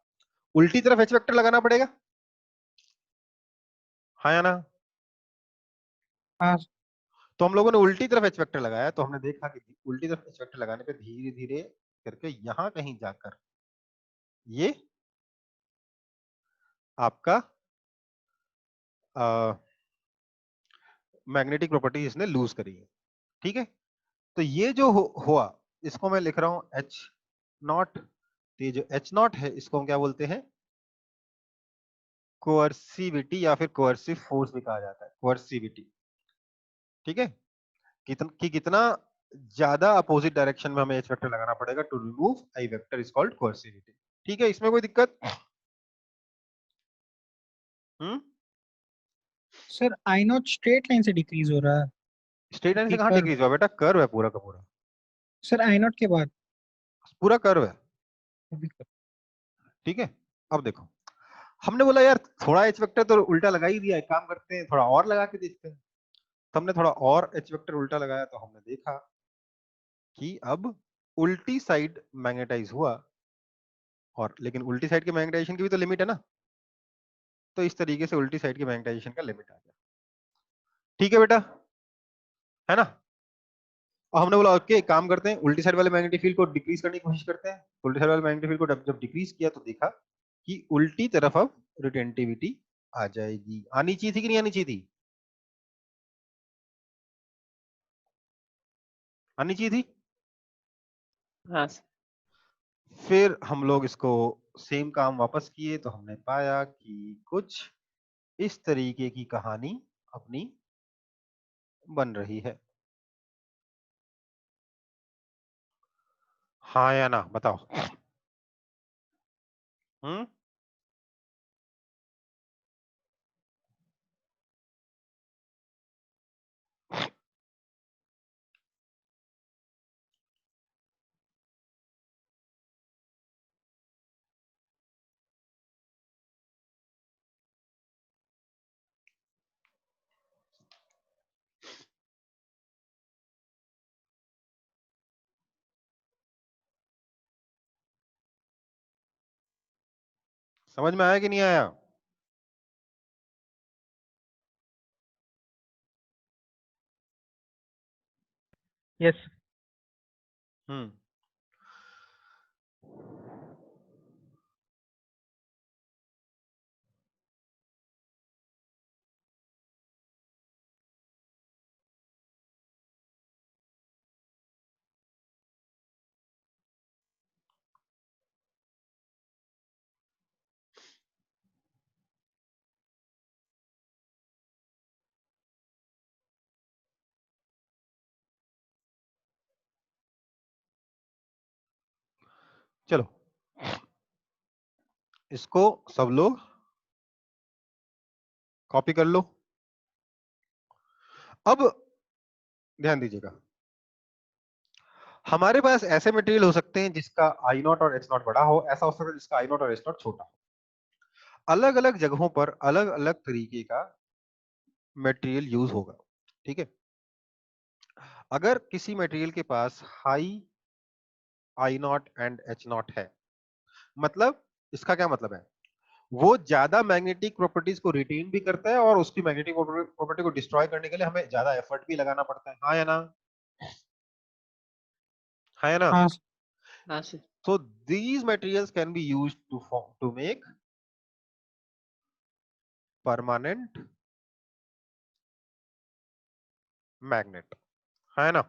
उल्टी तरफ एच वेक्टर लगाना पड़ेगा, हाँ या ना? हाँ तो हम लोगों ने उल्टी तरफ एच वेक्टर लगाया, तो हमने देखा कि उल्टी तरफ एच वेक्टर लगाने पे धीरे धीरे करके यहां कहीं जाकर ये आपका मैग्नेटिक प्रॉपर्टी इसने लूज करी है। ठीक है, तो ये जो हुआ, इसको मैं लिख रहा हूं एच नॉट। तो ये जो एच नॉट है, इसको हम क्या बोलते हैं? कोअर्सिविटी या फिर कोअर्सिव फोर्स भी कहा जाता है, कोअर्सिविटी। ठीक है, कितना ज्यादा अपोजिट डायरेक्शन में हमें एच वेक्टर लगाना पड़ेगा to remove I vector is called coercivity. ठीक है, इसमें कोई दिक्कत? Hmm. Sir, I naught straight line से डिक्रीज हो रहा है। स्ट्रेट लाइन से एक कहां कर्व। डिक्रीज हुआ बेटा? कर्व है पूरा का पूरा, सर, आई नॉट के बाद पूरा कर्व है। अभी कर्व। ठीक है, अब देखो, हमने बोला यार थोड़ा एच वेक्टर तो उल्टा लगा ही दिया है, काम करते हैं थोड़ा और लगा के देखते हैं। तो हमने थोड़ा और एच वेक्टर उल्टा लगाया, तो हमने देखा कि अब उल्टी साइड मैग्नेटाइज हुआ, और लेकिन उल्टी साइड के मैग्नेटाइजेशन की भी तो लिमिट है ना। तो इस तरीके से उल्टी साइड के मैग्नेटाइजेशन का लिमिट आ गया। ठीक है बेटा, है ना? और हमने बोला ओके, काम करते हैं, उल्टी साइड वाले मैग्नेटिक फील्ड को डिक्रीज करने की कोशिश करते हैं। तो उल्टी साइड वाले मैग्नेटिक फील्ड को जब डिक्रीज किया, तो देखा कि उल्टी तरफ अब रिटेंटिविटी आ जाएगी। आनी चाहिए थी कि नहीं आनी चाहिए थी? आनी चाहिए थी। हाँ सर। फिर हम लोग इसको सेम काम वापस किए, तो हमने पाया कि कुछ इस तरीके की कहानी अपनी बन रही है। हाँ या ना बताओ? हम्म। समझ में आया कि नहीं आया? यस। हम्म। चलो, इसको सब लोग कॉपी कर लो। अब ध्यान दीजिएगा, हमारे पास ऐसे मटेरियल हो सकते हैं जिसका आई नॉट और एच नॉट बड़ा हो, ऐसा हो सकता है जिसका आई नॉट और एच नॉट छोटा हो। अलग अलग जगहों पर अलग अलग तरीके का मटेरियल यूज होगा। ठीक है, अगर किसी मटेरियल के पास high I naught and H naught है, मतलब इसका क्या मतलब है? वो ज्यादा मैग्नेटिक प्रॉपर्टीज को रिटेन भी करता है, और उसकी मैग्नेटिक प्रॉपर्टी को डिस्ट्रॉय करने के लिए हमें ज्यादा एफर्ट भी लगाना पड़ता है। हाँ या ना? हाँ या ना? हाँ सर। हाँ sir. So these materials can be used to make permanent magnet, है ना?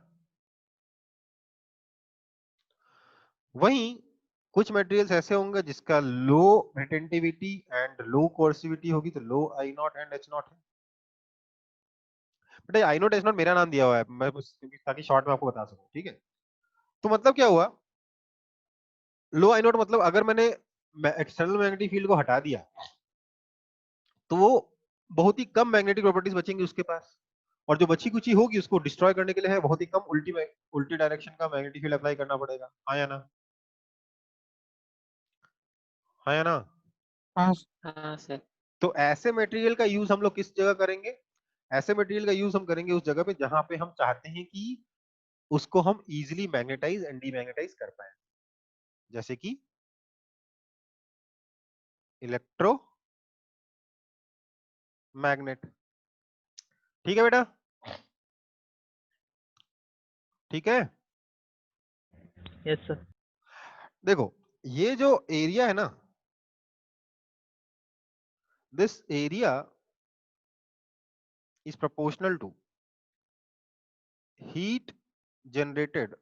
वहीं कुछ मटेरियल्स ऐसे होंगे जिसका लो रिटेंटिविटी एंड लो कोर्सिविटी होगी, तो लो आई नॉट एंड एच नॉट है। बेटा आई नोट एस नॉट मेरा नाम दिया हुआ है, मैं क्योंकि ताकि शॉर्ट में आपको बता सकूं, ठीक है। तो मतलब क्या हुआ, लो आई नोट मतलब अगर मैंने एक्सटर्नल मैग्नेटिक फील्ड को हटा दिया तो वो बहुत ही कम मैग्नेटिक प्रॉपर्टीज बचेंगी उसके पास, और जो बची कुची होगी उसको डिस्ट्रॉय करने के लिए है बहुत ही कम उल्टी डायरेक्शन का मैग्नेटिक फील्ड अप्लाई करना पड़ेगा, हाँ या ना, हाँ या ना। हाँ हाँ सर। तो ऐसे मटेरियल का यूज हम लोग किस जगह करेंगे, ऐसे मटेरियल का यूज हम करेंगे उस जगह पे जहां पे हम चाहते हैं कि उसको हम इजीली मैग्नेटाइज एंड डीमैग्नेटाइज कर पाए, जैसे कि इलेक्ट्रो मैग्नेट। ठीक है बेटा, ठीक है। Yes sir. देखो ये जो एरिया है ना, this area is proportional to heat generated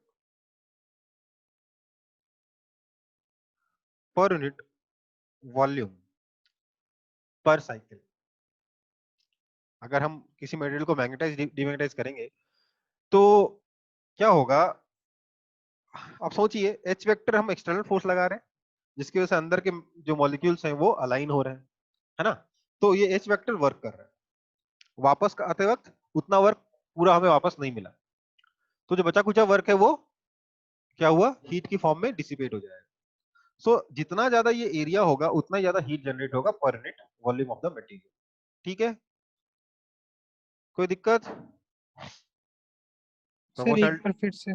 per unit volume पर साइकिल। अगर हम किसी मटेरियल को मैग्नेटाइज डीमैग्नेटाइज करेंगे तो क्या होगा, आप सोचिए एच वेक्टर हम एक्सटर्नल फोर्स लगा रहे हैं जिसकी वजह से अंदर के जो मॉलिक्यूल्स हैं वो अलाइन हो रहे हैं, है ना। तो ये एच वेक्टर वर्क कर रहा है, वापस आते वक्त उतना वर्क पूरा हमें वापस नहीं मिला, तो जो बचा कुचा वर्क है वो क्या हुआ, हीट की फॉर्म में डिसिपेट हो जाएगा। सो जितना ज्यादा ये एरिया होगा उतना ही ज्यादा हीट जनरेट होगा per unit volume of the material. ठीक है, कोई दिक्कत, सर एक प्रोपोर्शनल। बार फिर से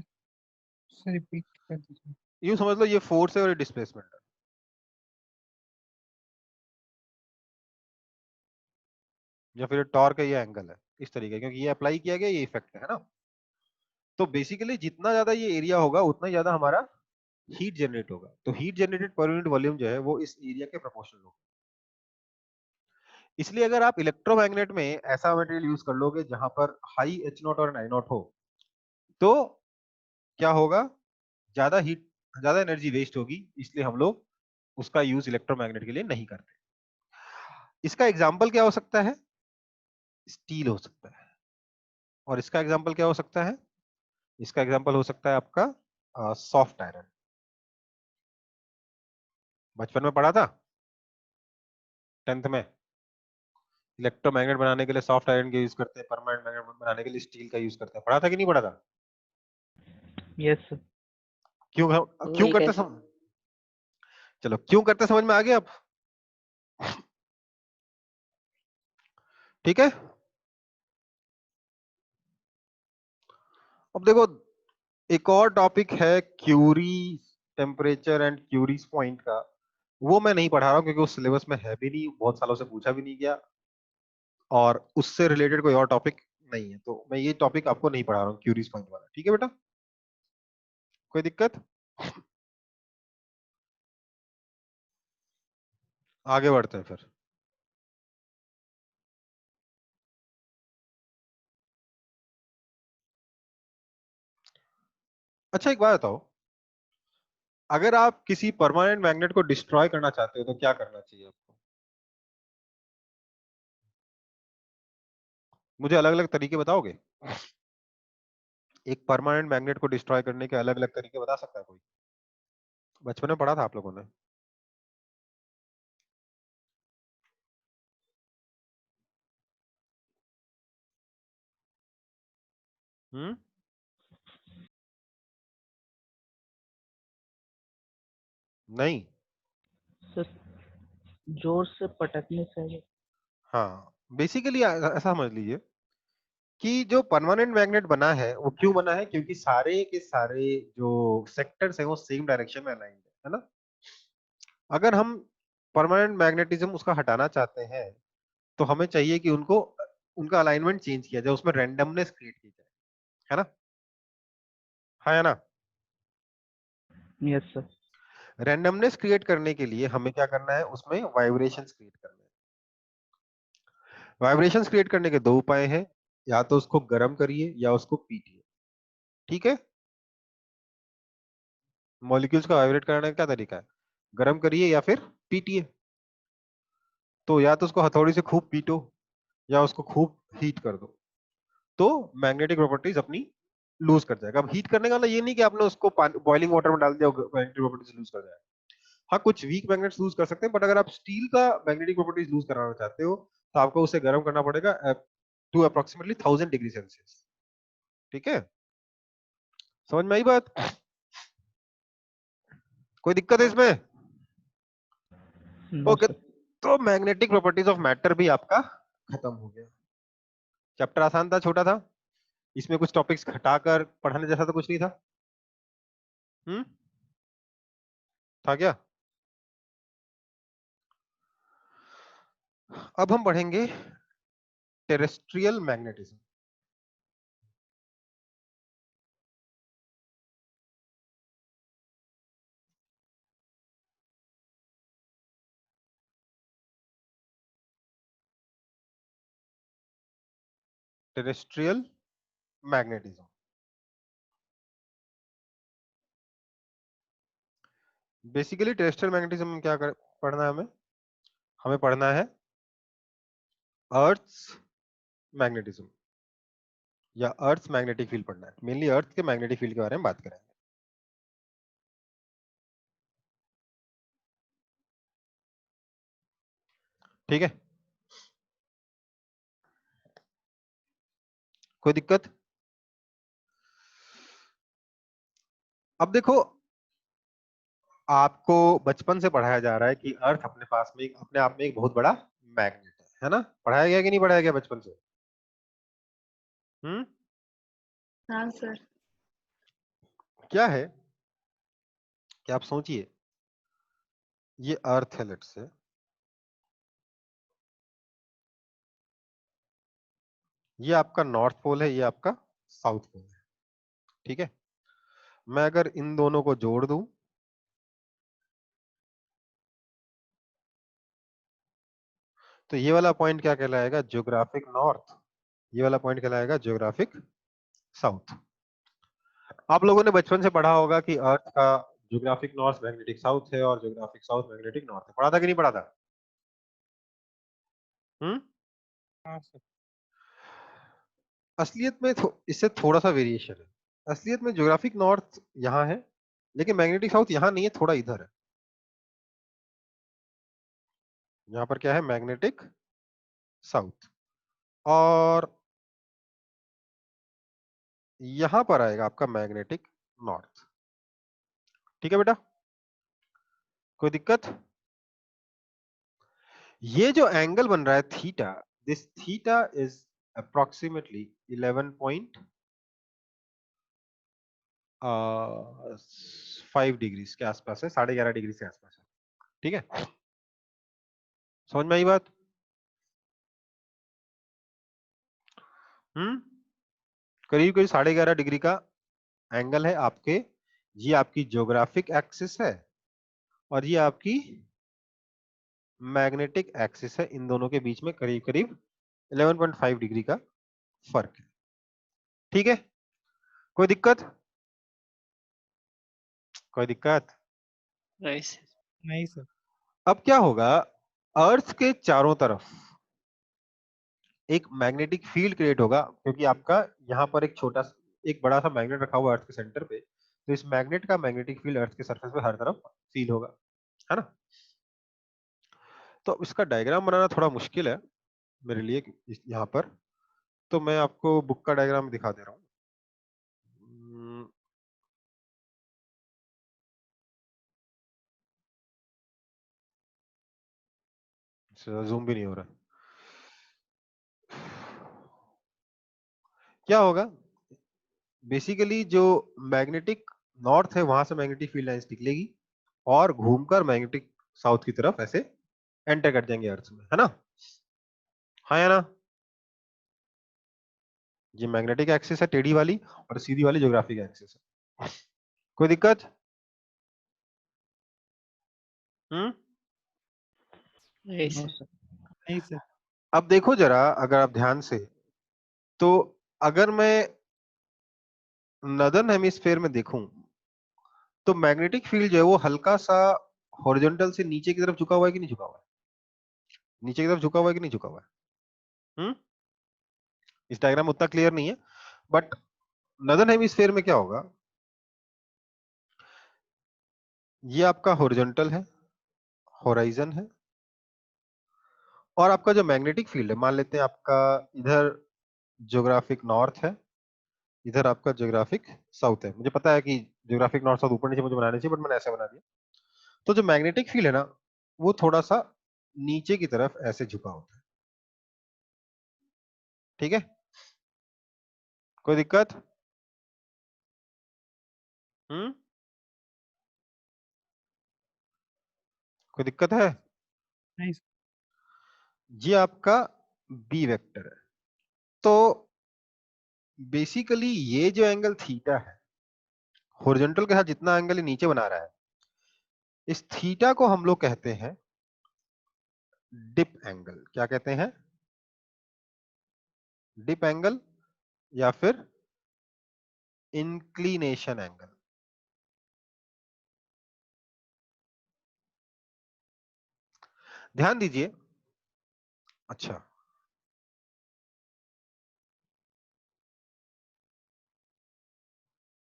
रिपीट कर दीजिए। यूं समझ लो ये फोर्स है और ये डिस्प्लेसमेंट है, या फिर टॉर्क है, ये एंगल है, इस तरीके, क्योंकि ये अप्लाई किया गया, ये इफेक्ट है ना। तो बेसिकली जितना ज्यादा ये एरिया होगा उतना ज्यादा हमारा हीट जनरेट होगा, तो heat generated per unit volume जो है वो इस एरिया के प्रोपोर्शनल होगा। इसलिए अगर आप इलेक्ट्रोमैग्नेट में ऐसा मटेरियल यूज कर लोगे जहां पर हाई एच नॉट और आई नॉट हो, तो क्या होगा, ज्यादा हीट, ज्यादा एनर्जी वेस्ट होगी, इसलिए हम लोग उसका यूज इलेक्ट्रोमैग्नेट के लिए नहीं करते। इसका एग्जाम्पल क्या हो सकता है, स्टील हो सकता है, और इसका एग्जाम्पल क्या हो सकता है, इसका एग्जाम्पल हो सकता है आपका सॉफ्ट आयरन। बचपन में पढ़ा था 10th में, इलेक्ट्रोमैग्नेट बनाने के लिए सॉफ्ट आयरन का यूज करते हैं, परमानेंट मैग्नेट बनाने के लिए स्टील का यूज करते हैं, पढ़ा था कि नहीं पढ़ा था। Yes sir. क्यों, क्यों वही करते कैसे। चलो क्यों करते समझ में आ गया अब, ठीक है। अब देखो एक और टॉपिक है Curie temperature and Curie's point का, वो मैं नहीं पढ़ा रहा हूँ क्योंकि उस सिलेबस में है भी नहीं, बहुत सालों से पूछा भी नहीं गया, और उससे रिलेटेड कोई और टॉपिक नहीं है, तो मैं ये टॉपिक आपको नहीं पढ़ा रहा हूँ क्यूरीज पॉइंट वाला, ठीक है बेटा, कोई दिक्कत। आगे बढ़ते हैं फिर। अच्छा एक बात बताओ, अगर आप किसी परमानेंट मैग्नेट को डिस्ट्रॉय करना चाहते हो तो क्या करना चाहिए आपको, मुझे अलग अलग तरीके बताओगे, एक परमानेंट मैग्नेट को डिस्ट्रॉय करने के अलग अलग तरीके बता सकता है कोई, बचपन में पढ़ा था आप लोगों ने। हम्म, नहीं, सर जोर से पटकने से। हाँ बेसिकली ऐसा समझ लीजिए कि जो परमानेंट मैग्नेट बना है वो क्यों बना है, क्योंकि सारे के सारे जो सेक्टर्स हैं वो सेम डायरेक्शन में अलाइंड है ना। अगर हम परमानेंट मैग्नेटिज्म उसका हटाना चाहते हैं तो हमें चाहिए कि उनको, उनका अलाइनमेंट चेंज किया जाए, उसमें रैंडमनेस क्रिएट की जाए, है ना, हाँ या ना। Yes sir. रैंडमनेस क्रिएट करने के लिए हमें क्या करना है, उसमें वाइब्रेशंस क्रिएट करने हैं। वाइब्रेशंस क्रिएट करने के दो उपाय हैं, या तो उसको गर्म करिए या उसको पीटिए, ठीक है। मॉलिक्यूल्स का वाइब्रेट कराने का क्या तरीका है, गर्म करिए या फिर पीटिए। तो या तो उसको हथौड़ी से खूब पीटो या उसको खूब हीट कर दो, तो मैग्नेटिक प्रॉपर्टीज अपनी लूज कर जाएगा। अब हीट करने का मतलब ये नहीं कि आपने उसको बॉइलिंग वाटर में डाल दिया मैग्नेटिक प्रॉपर्टीज लूज कर जाएगा। हाँ, कुछ वीक मैग्नेट्स लूज कर सकते हैं, बट अगर आप स्टील का मैग्नेटिक प्रॉपर्टीज लूज कराना चाहते हो तो आपको उसे गर्म करना पड़ेगा टू अप्रोक्सीमेटली 1000 डिग्री सेल्सियस। ठीक है, समझ में आई बात? कोई दिक्कत है इसमें? No okay, sir. तो मैग्नेटिक प्रॉपर्टीज ऑफ मैटर भी आपका खत्म हो गया। चैप्टर आसान था, छोटा था, इसमें कुछ टॉपिक्स घटाकर पढ़ाने जैसा तो कुछ नहीं था। था क्या? अब हम पढ़ेंगे terrestrial magnetism. Terrestrial magnetism basically terrestrial magnetism में पढ़ना है हमें? हमें पढ़ना है अर्थ मैग्नेटिज्म या अर्थ मैग्नेटिक फील्ड पढ़ना है। मेनली अर्थ के मैग्नेटिक फील्ड के बारे में बात करेंगे। ठीक है, कोई दिक्कत? अब देखो, आपको बचपन से पढ़ाया जा रहा है कि अर्थ अपने पास में अपने आप में एक बहुत बड़ा मैग्नेट है ना? पढ़ाया गया कि नहीं पढ़ाया गया बचपन से? हाँ सर। क्या है कि आप सोचिए, ये अर्थ है, लेट्स से ये आपका नॉर्थ पोल है, ये आपका साउथ पोल है। ठीक है, मैं अगर इन दोनों को जोड़ दूं तो ये वाला पॉइंट क्या कहलाएगा? Geographic north. ये वाला पॉइंट कहलाएगा ज्योग्राफिक साउथ। आप लोगों ने बचपन से पढ़ा होगा कि अर्थ का ज्योग्राफिक नॉर्थ मैग्नेटिक साउथ है और ज्योग्राफिक साउथ मैग्नेटिक नॉर्थ है। पढ़ा था कि नहीं पढ़ा था? हम्म हाँ सर। असलियत में इससे थोड़ा सा वेरिएशन है। असलियत में ज्योग्राफिक नॉर्थ यहाँ है, लेकिन मैग्नेटिक साउथ यहाँ नहीं है, थोड़ा इधर है। यहाँ पर क्या है? Magnetic south. और यहां पर आएगा आपका मैग्नेटिक नॉर्थ। ठीक है बेटा, कोई दिक्कत? ये जो एंगल बन रहा है theta, this theta is approximately 11.5 degree के आसपास है, 11.5 डिग्री के आसपास है। ठीक है, समझ में आई बात? करीब करीब 11.5 डिग्री का एंगल है आपके। ये आपकी ज्योग्राफिक एक्सिस है और ये आपकी मैग्नेटिक एक्सिस है। इन दोनों के बीच में करीब करीब 11.5 डिग्री का फर्क है। ठीक है, कोई दिक्कत? कोई दिक्कत? नहीं सर। अब क्या होगा? अर्थ के चारों तरफ एक मैग्नेटिक फील्ड क्रिएट होगा, क्योंकि आपका यहाँ पर एक बड़ा सा मैग्नेट रखा हुआ है अर्थ के सेंटर पे। तो इस मैग्नेट का मैग्नेटिक फील्ड अर्थ के सरफेस पे हर तरफ फील होगा, है ना? तो इसका डायग्राम बनाना थोड़ा मुश्किल है मेरे लिए यहाँ पर, तो मैं आपको बुक का डायग्राम दिखा दे रहा हूँ। जूम भी नहीं हो रहा। क्या होगा? बेसिकली जो मैग्नेटिक नॉर्थ है वहां से मैग्नेटिक फील्ड लाइंस निकलेगी और घूमकर मैग्नेटिक साउथ की तरफ ऐसे एंटर कर जाएंगे अर्थ में, है ना? हाँ या ना? ये मैग्नेटिक एक्सिस है टेढ़ी वाली, और सीधी वाली ज्योग्राफिक एक्सिस है। कोई दिक्कत? Hmm no sir. नहीं सर। अब देखो जरा, अगर आप ध्यान से, तो अगर मैं नदर्न हेमिस्फेयर में देखूं तो मैग्नेटिक फील्ड जो है वो हल्का सा हॉरिजॉन्टल से नीचे की तरफ झुका हुआ है कि नहीं झुका हुआ है? नीचे की तरफ झुका हुआ है कि नहीं झुका हुआ है? इस डायग्राम उतना क्लियर नहीं है, बट नदर्न हेमिस्फीयर में क्या होगा, ये आपका हॉरिजॉन्टल है, होराइजन है, और आपका जो मैग्नेटिक फील्ड है, मान लेते हैं आपका इधर ज्योग्राफिक नॉर्थ है, इधर आपका ज्योग्राफिक साउथ है। मुझे पता है कि ज्योग्राफिक नॉर्थ साउथ ऊपर नीचे मुझे बनाने चाहिए, बट मैंने ऐसे बना दिया। तो जो मैग्नेटिक फील्ड है ना, वो थोड़ा सा नीचे की तरफ ऐसे झुका होता है। ठीक है, कोई दिक्कत? कोई दिक्कत है? नहीं ये आपका बी वेक्टर है। तो बेसिकली ये जो एंगल थीटा है, हॉरिजॉन्टल के साथ जितना एंगल नीचे बना रहा है, इस थीटा को हम लोग कहते हैं डिप एंगल। क्या कहते हैं? डिप एंगल या फिर इंक्लिनेशन एंगल। ध्यान दीजिए। अच्छा,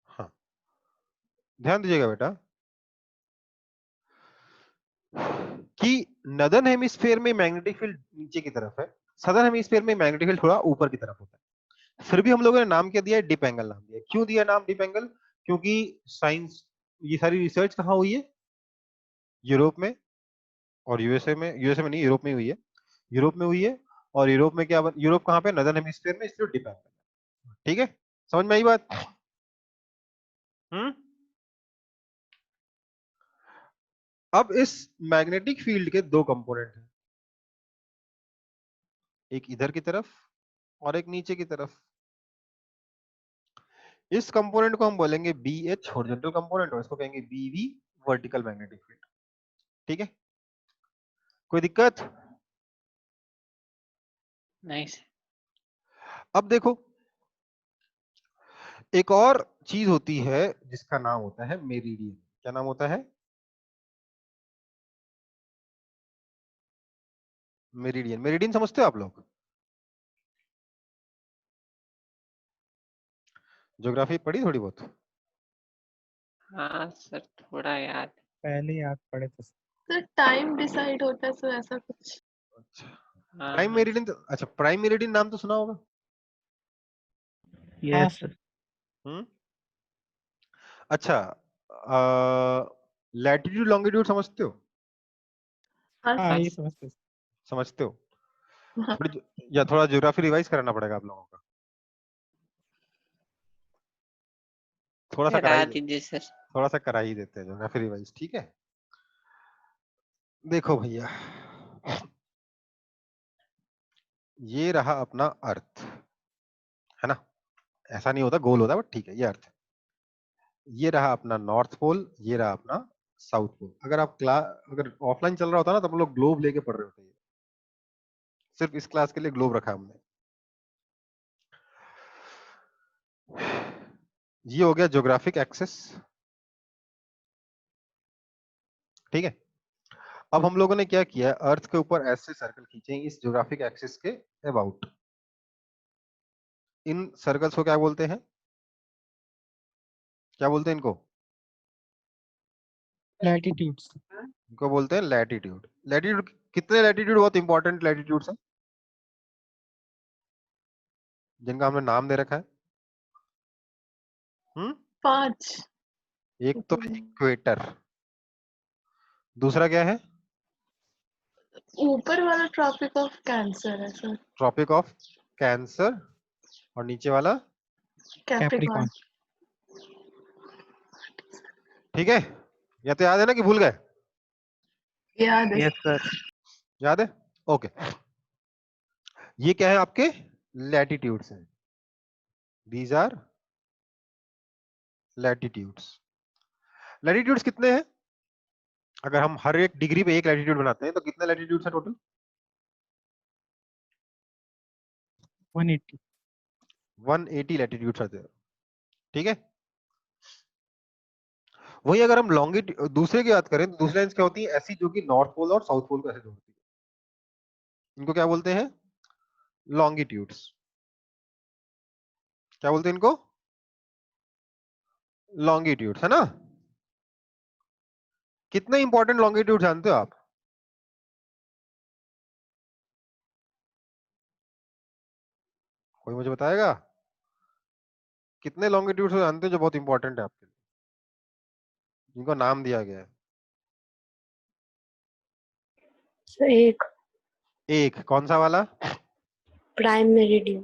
हाँ, ध्यान दीजिएगा बेटा कि नदर्न हेमिस्फीयर में मैग्नेटिक फील्ड नीचे की तरफ है, सदर्न हेमिस्फीयर में मैग्नेटिक फील्ड थोड़ा ऊपर की तरफ होता है। फिर भी हम लोगों ने नाम क्या दिया है? डिप एंगल नाम दिया। क्यों दिया नाम डिप एंगल? क्योंकि साइंस, ये सारी रिसर्च कहाँ हुई है? यूरोप में और यूएसए में। यूएसए में नहीं, यूरोप में हुई है। यूरोप में हुई है, और यूरोप में क्या यूरोप कहाँ पे? नदर्न हेमिस्फीयर में, इसलिए डिप एंगल। ठीक है, समझ में आई बात? हम्म। अब इस मैग्नेटिक फील्ड के दो कंपोनेंट हैं, एक इधर की तरफ और एक नीचे की तरफ। इस कंपोनेंट को हम बोलेंगे बी एच, हॉरिजॉन्टल कंपोनेंट, और इसको कहेंगे B V, vertical magnetic field. ठीक है, कोई दिक्कत? नहीं। अब देखो, एक और चीज होती है जिसका नाम होता है मेरिडियन। क्या नाम होता है? मेरिडियन। मेरिडियन समझते हो आप लोग? ज्योग्राफी पढ़ी थोड़ी बहुत? हाँ सर, थोड़ा याद। पहले याद पड़े थे। सर टाइम डिसाइड होता है, सो ऐसा कुछ। अच्छा, हाँ प्राइम मेरिडियन अच्छा, प्राइम मेरिडियन नाम तो सुना होगा। हाँ यस सर। सर। हम्म। अच्छा, लैटिट्यूड लॉन्गिट्यूड समझते हो? हाँ हाँ हाँ ये सर। समझते हैं। समझते हो? हाँ। या थोड़ा ज्योग्राफी रिवाइज कराना पड़ेगा आप लोगों का? थोड़ा सा करा कराई, दीजिए सर। थोड़ा सा करा ही देते हैं ज्योग्राफी रिवाइज। ठीक है, देखो भैया, ये रहा अपना अर्थ, है ना? ऐसा नहीं होता, गोल होता, बट ठीक है, ये अर्थ है। ये रहा अपना नॉर्थ पोल, ये रहा अपना साउथ पोल। अगर आप अगर ऑफलाइन चल रहा होता ना, तो हम लोग ग्लोब लेके पढ़ रहे होते हैं। सिर्फ इस क्लास के लिए ग्लोब रखा हमने। ये हो गया ज्योग्राफिक एक्सेस। ठीक है, अब हम लोगों ने क्या किया, अर्थ के ऊपर ऐसे सर्कल खींचे इस ज्योग्राफिक एक्सिस के अबाउट। इन सर्कल्स को क्या बोलते हैं? क्या बोलते हैं इनको? लैटिट्यूड्स। इनको बोलते हैं लैटिट्यूड। लैटिट्यूड, कितने लैटिट्यूड बहुत इंपॉर्टेंट लैटिट्यूड्स हैं जिनका हमने नाम दे रखा है? हम्म। 5। एक तो इक्वेटर, दूसरा क्या है? ऊपर वाला ट्रॉपिक ऑफ कैंसर है सर। ट्रॉपिक ऑफ कैंसर, और नीचे वाला? कैप्रिकॉर्न। कैप्रिकॉर्न। ठीक है, या तो याद है ना कि भूल गए? याद है। Yes sir. याद है? ओके। ये क्या है आपके? लैटिट्यूड्स हैं। These are latitudes. लैटिट्यूड्स कितने हैं? अगर हम हर एक डिग्री पे एक लैटिट्यूड बनाते हैं तो कितने लैटिट्यूड्स हैं टोटल? 180। 180 लैटिट्यूड्स आते हैं। ठीक है, वही अगर हम लॉन्गिट्यूड दूसरे की बात करें तो दूसरी लाइंस क्या होती है? ऐसी जो कि नॉर्थ पोल और साउथ पोल को ऐसे जोड़ती है। इनको क्या बोलते हैं? लॉन्गिट्यूड्स। क्या बोलते हैं इनको? लॉन्गिट्यूड्स, है ना? कितने इंपॉर्टेंट लॉन्गिट्यूड जानते हो आप? कोई मुझे बताएगा कितने लॉन्गिट्यूड जानते हो जो बहुत इंपॉर्टेंट है आपके लिए, जिनको नाम दिया गया है? एक एक कौन सा वाला? Prime meridian.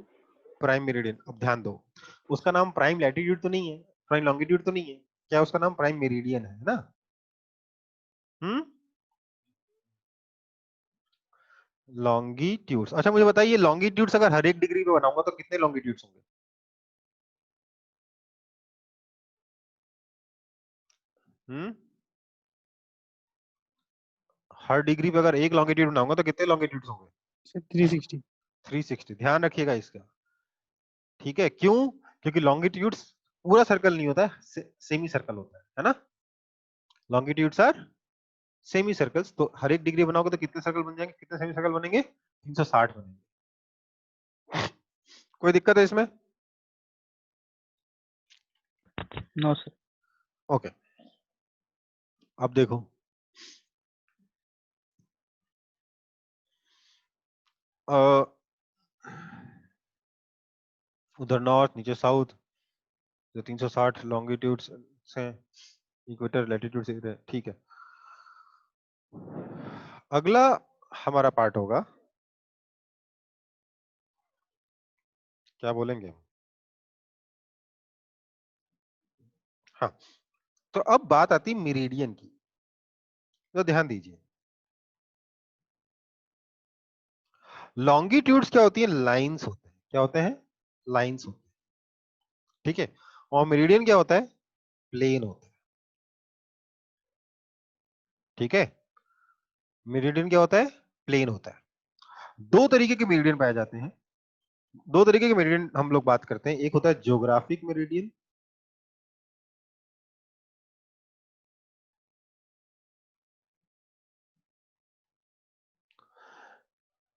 Prime meridian. अब ध्यान दो, उसका नाम प्राइम लैटिट्यूड तो नहीं है, प्राइम लॉन्गिट्यूड तो नहीं है, क्या उसका नाम प्राइम मेरिडियन है ना? लॉन्गिट्यूड्स। अच्छा मुझे बताइए, लॉन्गिट्यूड्स अगर हर एक डिग्री पे बनाऊंगा तो कितने लॉन्गिट्यूड्स होंगे? हम्म हर डिग्री पे अगर एक लॉन्गिट्यूड बनाऊंगा तो कितने लॉन्गिट्यूड्स होंगे? सर 360। 360। ध्यान रखिएगा इसका, ठीक है? क्यों? क्योंकि लॉन्गिट्यूड्स पूरा सर्कल नहीं होता है, सेमी सर्कल होता है ना? Longitudes are semi circles. तो हर एक डिग्री बनाओगे तो कितने सर्कल बन जाएंगे, कितने सेमी सर्कल बनेंगे? 360 बनेंगे। कोई दिक्कत है इसमें? No sir. ओके, अब देखो, उधर नॉर्थ, नीचे साउथ, जो 360 लॉन्गिट्यूड्स से, इक्वेटर लैटिट्यूड से, ठीक है। अगला हमारा पार्ट होगा, क्या बोलेंगे? हाँ, तो अब बात आती है मेरिडियन की, तो ध्यान दीजिए। लॉन्गिट्यूड्स क्या होती है? लाइंस होते हैं। क्या होते हैं? लाइंस होते हैं, ठीक है? और मेरिडियन क्या होता है? प्लेन होता है, ठीक है? मेरिडियन क्या होता है? प्लेन होता है। दो तरीके के मेरिडियन पाए जाते हैं, दो तरीके के मेरिडियन हम लोग बात करते हैं। एक होता है ज्योग्राफिक मेरिडियन,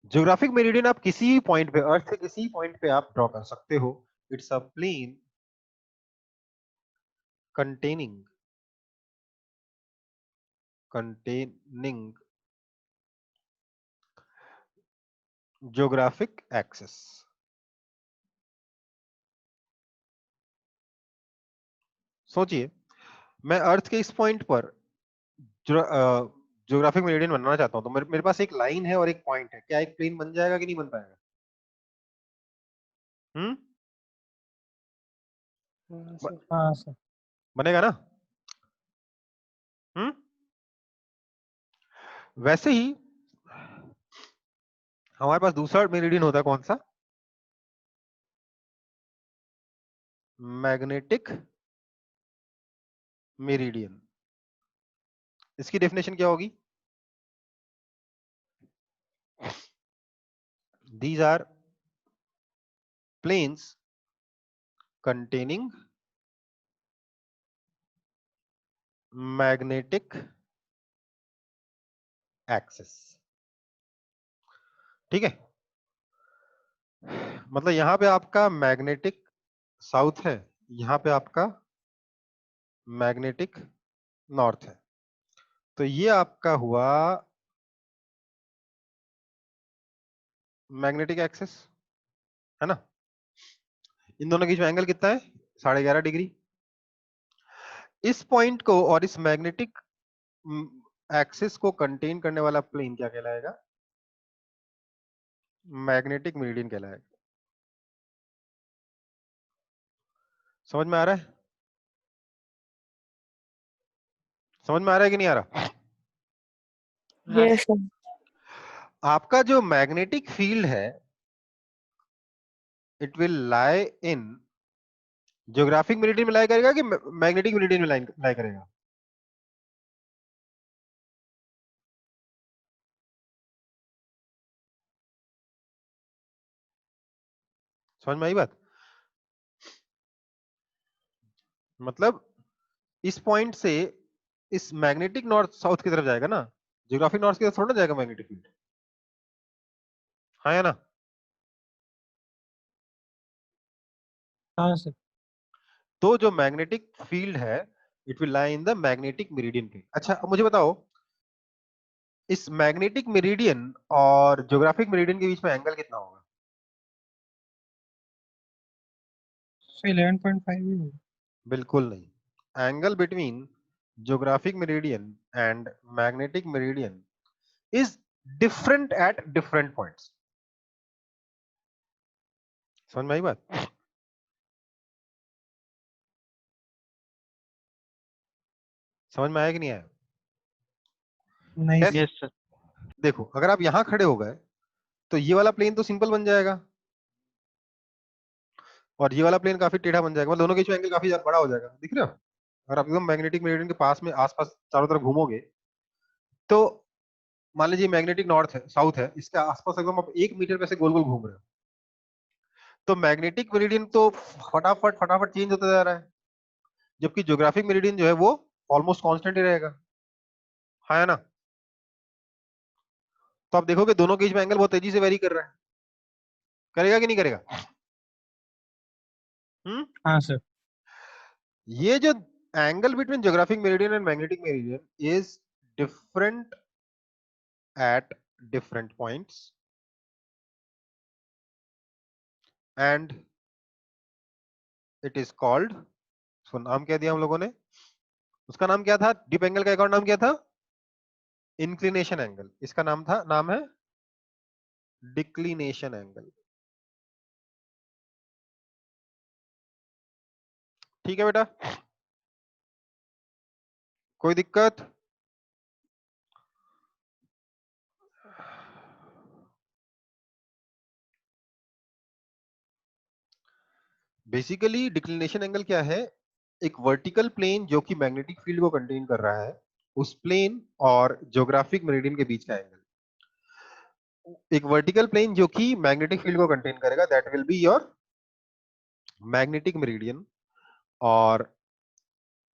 ज्योग्राफिक मेरिडियन आप किसी भी पॉइंट पे, अर्थ के किसी पॉइंट पे आप ड्रॉ कर सकते हो। It's a plane containing geographic axis। सोचिए, मैं अर्थ के इस पॉइंट पर ज्योग्राफिक मेरिडियन बनाना चाहता हूं, तो मेरे पास एक लाइन है और एक पॉइंट है, क्या एक प्लेन बन जाएगा कि नहीं बन पाएगा? हम्म हाँ ब- सर। हाँ सर। बनेगा ना? हम्म वैसे ही हमारे पास दूसरा मेरिडियन होता है, कौन सा? Magnetic meridian. इसकी डेफिनेशन क्या होगी? These are planes containing magnetic axis, ठीक है? मतलब यहां पे आपका मैग्नेटिक साउथ है, यहां पे आपका मैग्नेटिक नॉर्थ है, तो ये आपका हुआ मैग्नेटिक एक्सिस, है ना? इन दोनों के बीच में एंगल कितना है? 11.5 डिग्री। इस पॉइंट को और इस मैग्नेटिक एक्सिस को कंटेन करने वाला प्लेन क्या कहलाएगा? मैग्नेटिक मेरिडियन कहलाएगा। समझ में आ रहा है? समझ में आ रहा है कि नहीं आ रहा? हाँ यस सर। सर। आपका जो मैग्नेटिक फील्ड है, it will lie in geographic meridian में लाई करेगा कि मैग्नेटिक मेरिडियन में लाई करेगा? समझ में आई बात? मतलब इस पॉइंट से इस मैग्नेटिक नॉर्थ साउथ की तरफ जाएगा ना, ज्योग्राफिक नॉर्थ की तरफ थोड़ा ना जाएगा मैग्नेटिक फील्ड, हाँ या ना? हाँ सर। तो जो मैग्नेटिक फील्ड है it will lie in the magnetic meridian पे। अच्छा अब मुझे बताओ इस मैग्नेटिक मेरिडियन और ज्योग्राफिक मेरिडियन के बीच में एंगल कितना होगा? सो 11.5 ही होगा। बिल्कुल नहीं। Angle between geographic meridian and magnetic meridian is different at different points. समझ में आई बात? समझ में आया कि नहीं आया? नहीं टेस्ट सर। Yes sir. देखो अगर आप यहां खड़े हो गए तो ये वाला प्लेन तो सिंपल बन जाएगा और ये वाला प्लेन काफी टेढ़ा बन जाएगा, मतलब दोनों के बीच में एंगल काफी बड़ा हो जाएगा। दिख रहे हो? अगर आप एकदम मैग्नेटिक मेरिडियन के पास में आसपास चारों तरफ घूमोगे तो मान लीजिए मैग्नेटिक नॉर्थ है साउथ है, इसके आसपास एकदम आप 1 मीटर पे से गोल गोल घूम रहे हो तो मैग्नेटिक मेरिडियन तो फटाफट फटाफट चेंज होता जा रहा है, जबकि ज्योग्राफिक मेरिडियन जो है वो ऑलमोस्ट कांस्टेंट ही रहेगा। हाँ है ना? तो आप देखोगे दोनों के बीच में एंगल बहुत तेजी से वेरी कर रहा है। करेगा कि नहीं करेगा? हाँ सर। ये जो angle between geographic meridian and magnetic meridian is different at different points and it is called, उसको नाम क्या दिया हम लोगों ने? उसका नाम क्या था? डीप एंगल का एक और नाम क्या था? Inclination angle. इसका नाम है डिक्लिनेशन एंगल। ठीक है बेटा, कोई दिक्कत? बेसिकली डिक्लिनेशन एंगल क्या है? एक वर्टिकल प्लेन जो कि मैग्नेटिक फील्ड को कंटेन कर रहा है, उस प्लेन और ज्योग्राफिक मेरिडियन के बीच का एंगल। एक वर्टिकल प्लेन जो कि मैग्नेटिक फील्ड को कंटेन करेगा that will be your magnetic meridian, और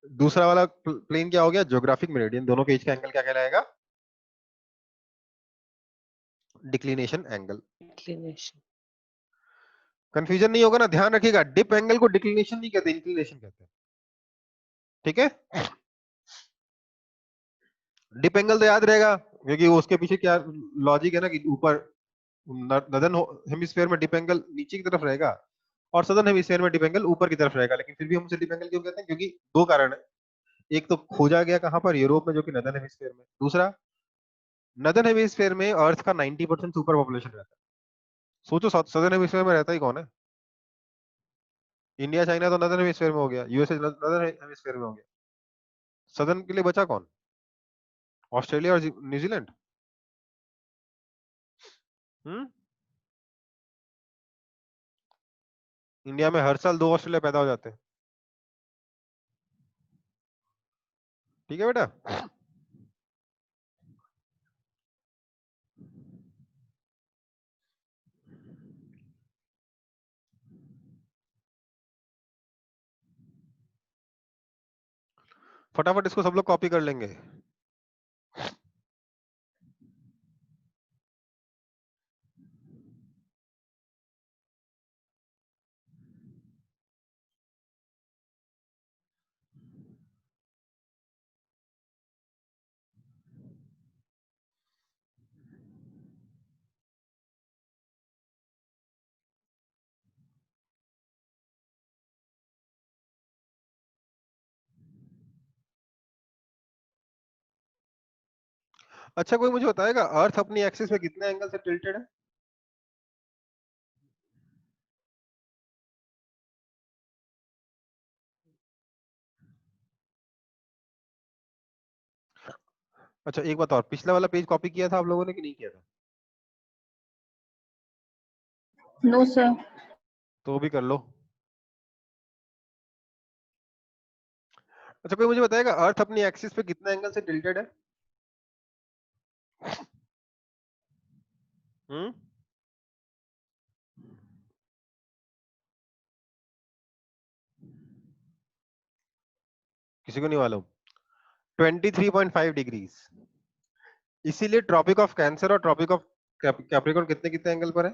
दूसरा वाला प्लेन क्या हो गया? Geographic meridian. दोनों के बीच का एंगल क्या कहलाएगा? Declination angle. इंक्लिनेशन। कंफ्यूजन नहीं होगा ना? ध्यान रखिएगा, डिप एंगल को डिक्लिनेशन नहीं कहते, इंक्लिनेशन कहते हैं। ठीक है? डिप एंगल तो याद रहेगा क्योंकि वो उसके पीछे क्या लॉजिक है ना कि ऊपर नदर्न हेमिस्फीयर में डिप एंगल नीचे की तरफ रहेगा और सदर्न हेमिस्फीयर में डिप एंगल ऊपर की तरफ रहेगा, लेकिन फिर भी हम उसे डिप एंगल क्यों कहते हैं? क्योंकि दो कारण है। एक तो खोजा गया कहां पर? यूरोप में, जो कि नदर्न हेमिस्फीयर में। दूसरा, नदर्न हेमिस्फीयर में अर्थ का 90% सुपर पॉपुलेशन रहता है। सोचो सदर्न हेमिस्फीयर में रहता ही कौन है? इंडिया चाइना तो नदर्न हेमिस्फीयर में हो गया, यूएसए नदर्न हेमिस्फीयर में हो गया। सदर्न के लिए बचा कौन? ऑस्ट्रेलिया और न्यूजीलैंड। हम्म इंडिया में हर साल 2 ऑस्ट्रेलिया पैदा हो जाते हैं। ठीक है बेटा? फटाफट इसको सब लोग कॉपी कर लेंगे। अच्छा कोई मुझे बताएगा अर्थ अपनी एक्सिस में कितने एंगल से टिल्टेड है? अच्छा एक बात और, पिछला वाला पेज कॉपी किया था आप लोगों ने कि नहीं किया था? No, sir. तो भी कर लो। अच्छा कोई मुझे बताएगा अर्थ अपनी एक्सिस पे कितने एंगल से टिल्टेड है? हम्म किसी को नहीं मालूम? 23.5 डिग्रीज। इसीलिए ट्रॉपिक ऑफ कैंसर और ट्रॉपिक ऑफ कैप्रिकॉर्न कितने कितने एंगल पर है?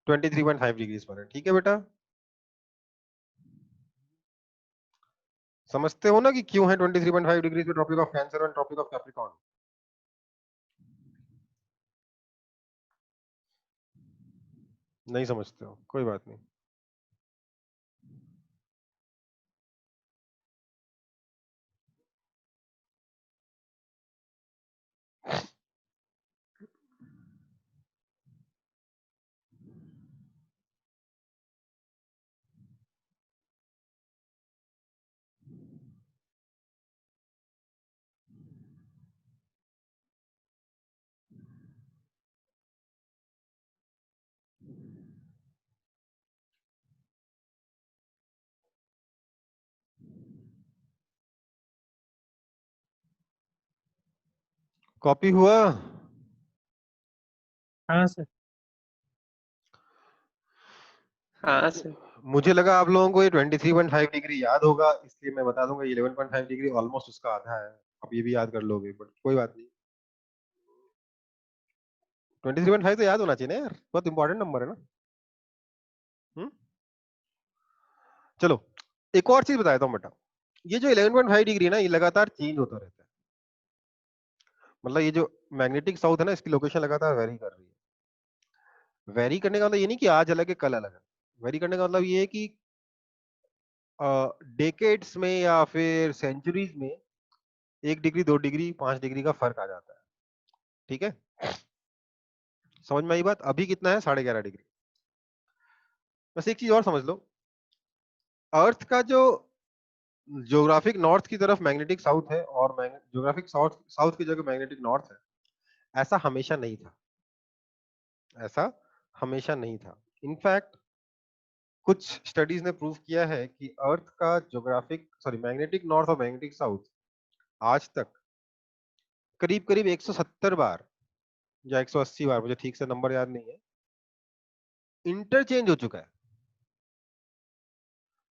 23.5 डिग्रीज पर है। ठीक है बेटा? समझते हो ना कि क्यों है 23.5 डिग्री पे ट्रॉपिक ऑफ कैंसर और ट्रॉपिक ऑफ कैप्रिकॉर्न? नहीं समझते हो, कोई बात नहीं। कॉपी हुआ? हाँ सर। हाँ सर। मुझे लगा आप लोगों को ये 23.5 डिग्री याद होगा, इसलिए मैं बता दूंगा 11.5 डिग्री ऑलमोस्ट उसका आधा है। अब ये भी याद कर लोगे, बट कोई बात नहीं। 23.5 तो याद होना चाहिए ना यार, बहुत इंपॉर्टेंट नंबर है ना। चलो एक और चीज बताता हूँ बेटा, ये जो 11.5 डिग्री ना, ये लगातार चेंज होता रहता है। मतलब ये जो मैग्नेटिक साउथ है ना, इसकी लोकेशन लगातार वेरी कर रही है। वेरी करने का मतलब ये नहीं कि आज अलग है कल अलग है। वेरी करने का मतलब ये है कि डेकेड्स में या फिर सेंचुरीज में 1 डिग्री 2 डिग्री 5 डिग्री का फर्क आ जाता है। ठीक है, समझ में आई बात? अभी कितना है? 11.5 डिग्री। बस एक चीज और समझ लो, अर्थ का जो ज्योग्राफिक नॉर्थ की तरफ मैग्नेटिक साउथ है और ज्योग्राफिक साउथ साउथ की जगह मैग्नेटिक नॉर्थ है, ऐसा हमेशा नहीं था। ऐसा हमेशा नहीं था। इनफैक्ट कुछ स्टडीज ने प्रूव किया है कि अर्थ का ज्योग्राफिक सॉरी मैग्नेटिक नॉर्थ और मैग्नेटिक साउथ आज तक करीब करीब 170 बार या 180 बार, मुझे ठीक से नंबर याद नहीं है, इंटरचेंज हो चुका है।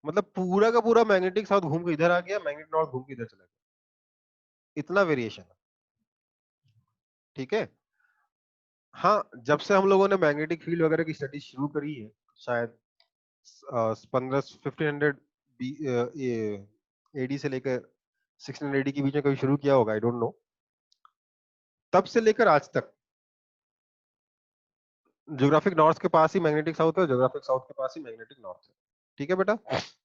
मतलब पूरा का पूरा मैग्नेटिक साउथ घूम के इधर आ गया, मैग्नेटिक नॉर्थ घूम के इधर चला गया, इतना वेरिएशन है। ठीक है, हाँ, जब से हम लोगों ने मैग्नेटिक फील्ड वगैरह की स्टडी शुरू करी है, शायद 1500 एडी से लेकर 1600 एडी के बीच में कभी शुरू किया होगा, आई डोंट नो। तब से लेकर आज तक ज्योग्राफिक नॉर्थ के पास ही मैग्नेटिक साउथ है, ज्योग्राफिक साउथ के पास ही मैग्नेटिक नॉर्थ है। ठीक है बेटा,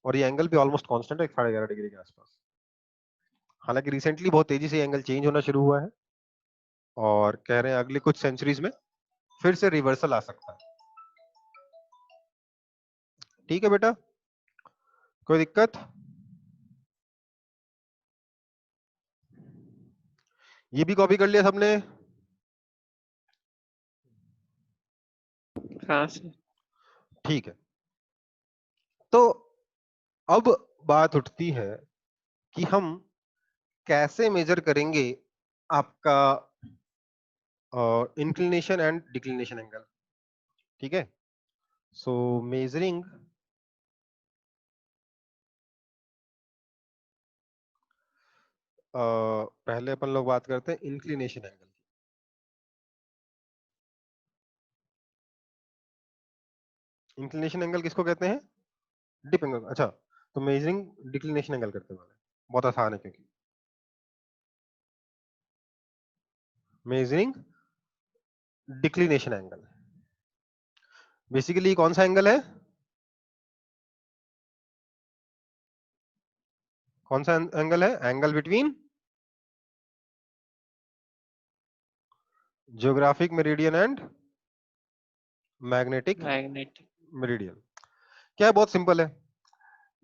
और ये एंगल भी ऑलमोस्ट कांस्टेंट है, 11.5 डिग्री के आसपास। हालांकि रिसेंटली बहुत तेजी से एंगल चेंज होना शुरू हुआ है और कह रहे हैं अगले कुछ सेंचुरीज में फिर से रिवर्सल आ सकता है। ठीक है बेटा, कोई दिक्कत? ये भी कॉपी कर लिया सबने? हाँ सर। ठीक है, तो अब बात उठती है कि हम कैसे मेजर करेंगे आपका इंक्लिनेशन एंड डिक्लिनेशन एंगल। ठीक है, सो मेजरिंग पहले अपन लोग बात करते हैं इंक्लिनेशन एंगल की। इंक्लिनेशन एंगल किसको कहते हैं? Dip angle. अच्छा, तो मेजरिंग डिक्लिनेशन एंगल करते हैं, बहुत आसान है क्योंकि मेजरिंग डिक्लिनेशन एंगल बेसिकली कौन सा एंगल है? कौन सा एंगल है? Angle between geographic meridian and magnetic magnetic. Meridian. क्या है? बहुत सिंपल है।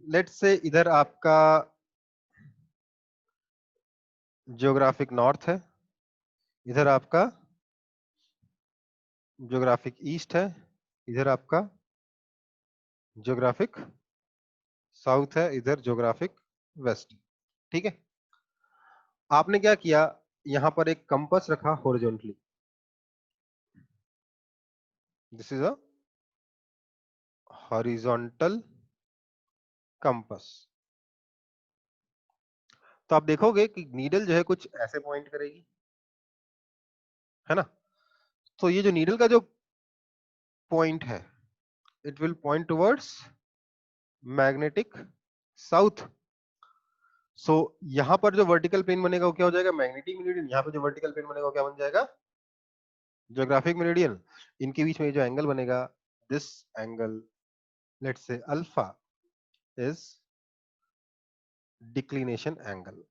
लेट्स से इधर आपका ज्योग्राफिक नॉर्थ है, इधर आपका ज्योग्राफिक ईस्ट है, इधर आपका ज्योग्राफिक साउथ है, इधर ज्योग्राफिक वेस्ट। ठीक है, आपने क्या किया, यहां पर एक कंपास रखा horizontally, this is a horizontal compass. तो आप देखोगे कि नीडल जो है कुछ ऐसे पॉइंट करेगी, है ना? तो ये जो नीडल का जो पॉइंट है, it will point towards magnetic south. So यहाँ पर जो वर्टिकल प्लेन बनेगा वो क्या हो जाएगा, मैग्नेटिक मेरिडियन। यहाँ पे जो वर्टिकल प्लेन बनेगा वो क्या बन जाएगा, ज्योग्राफिक मेरिडियन। इनके बीच में जो एंगल बनेगा, this angle, let's say alpha, is declination angle.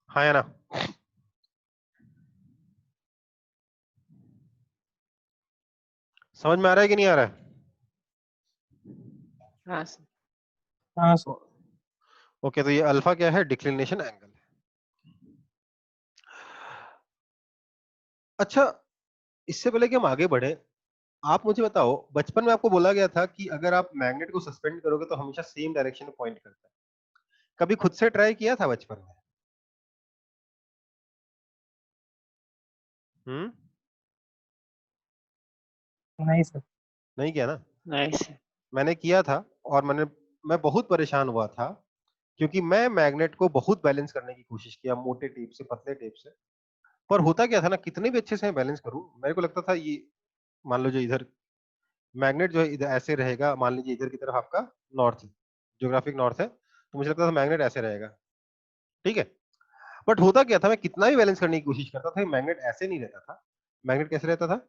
हाँ या ना? समझ में आ रहा है कि नहीं आ रहा है? हाँ सर। हाँ सर। ओके, तो ये अल्फा क्या है, डिक्लिनेशन एंगल है। अच्छा, इससे पहले कि हम आगे बढ़े, आप मुझे बताओ, बचपन में आपको बोला गया था कि अगर आप मैग्नेट को सस्पेंड करोगे तो हमेशा सेम डायरेक्शन में पॉइंट करता है। कभी खुद से ट्राई किया था बचपन में? नहीं सर। नहीं किया ना? नहीं सर। मैंने किया था, और मैं बहुत परेशान हुआ था, क्योंकि मैं मैग्नेट को बहुत बैलेंस करने की कोशिश किया, मोटे टेप से, पतले टेप से। पर होता क्या था ना, कितने भी अच्छे से मैं बैलेंस करूं, मेरे को लगता था ये, मान लो जो इधर मैग्नेट जो है इधर ऐसे रहेगा, मान लीजिए इधर की तरफ आपका नॉर्थ, ज्योग्राफिक नॉर्थ है, तो मुझे लगता था मैग्नेट ऐसे रहेगा, ठीक है। बट होता क्या था, मैं कितना भी बैलेंस करने की कोशिश करता था, मैग्नेट ऐसे नहीं रहता था। मैग्नेट कैसे रहता था?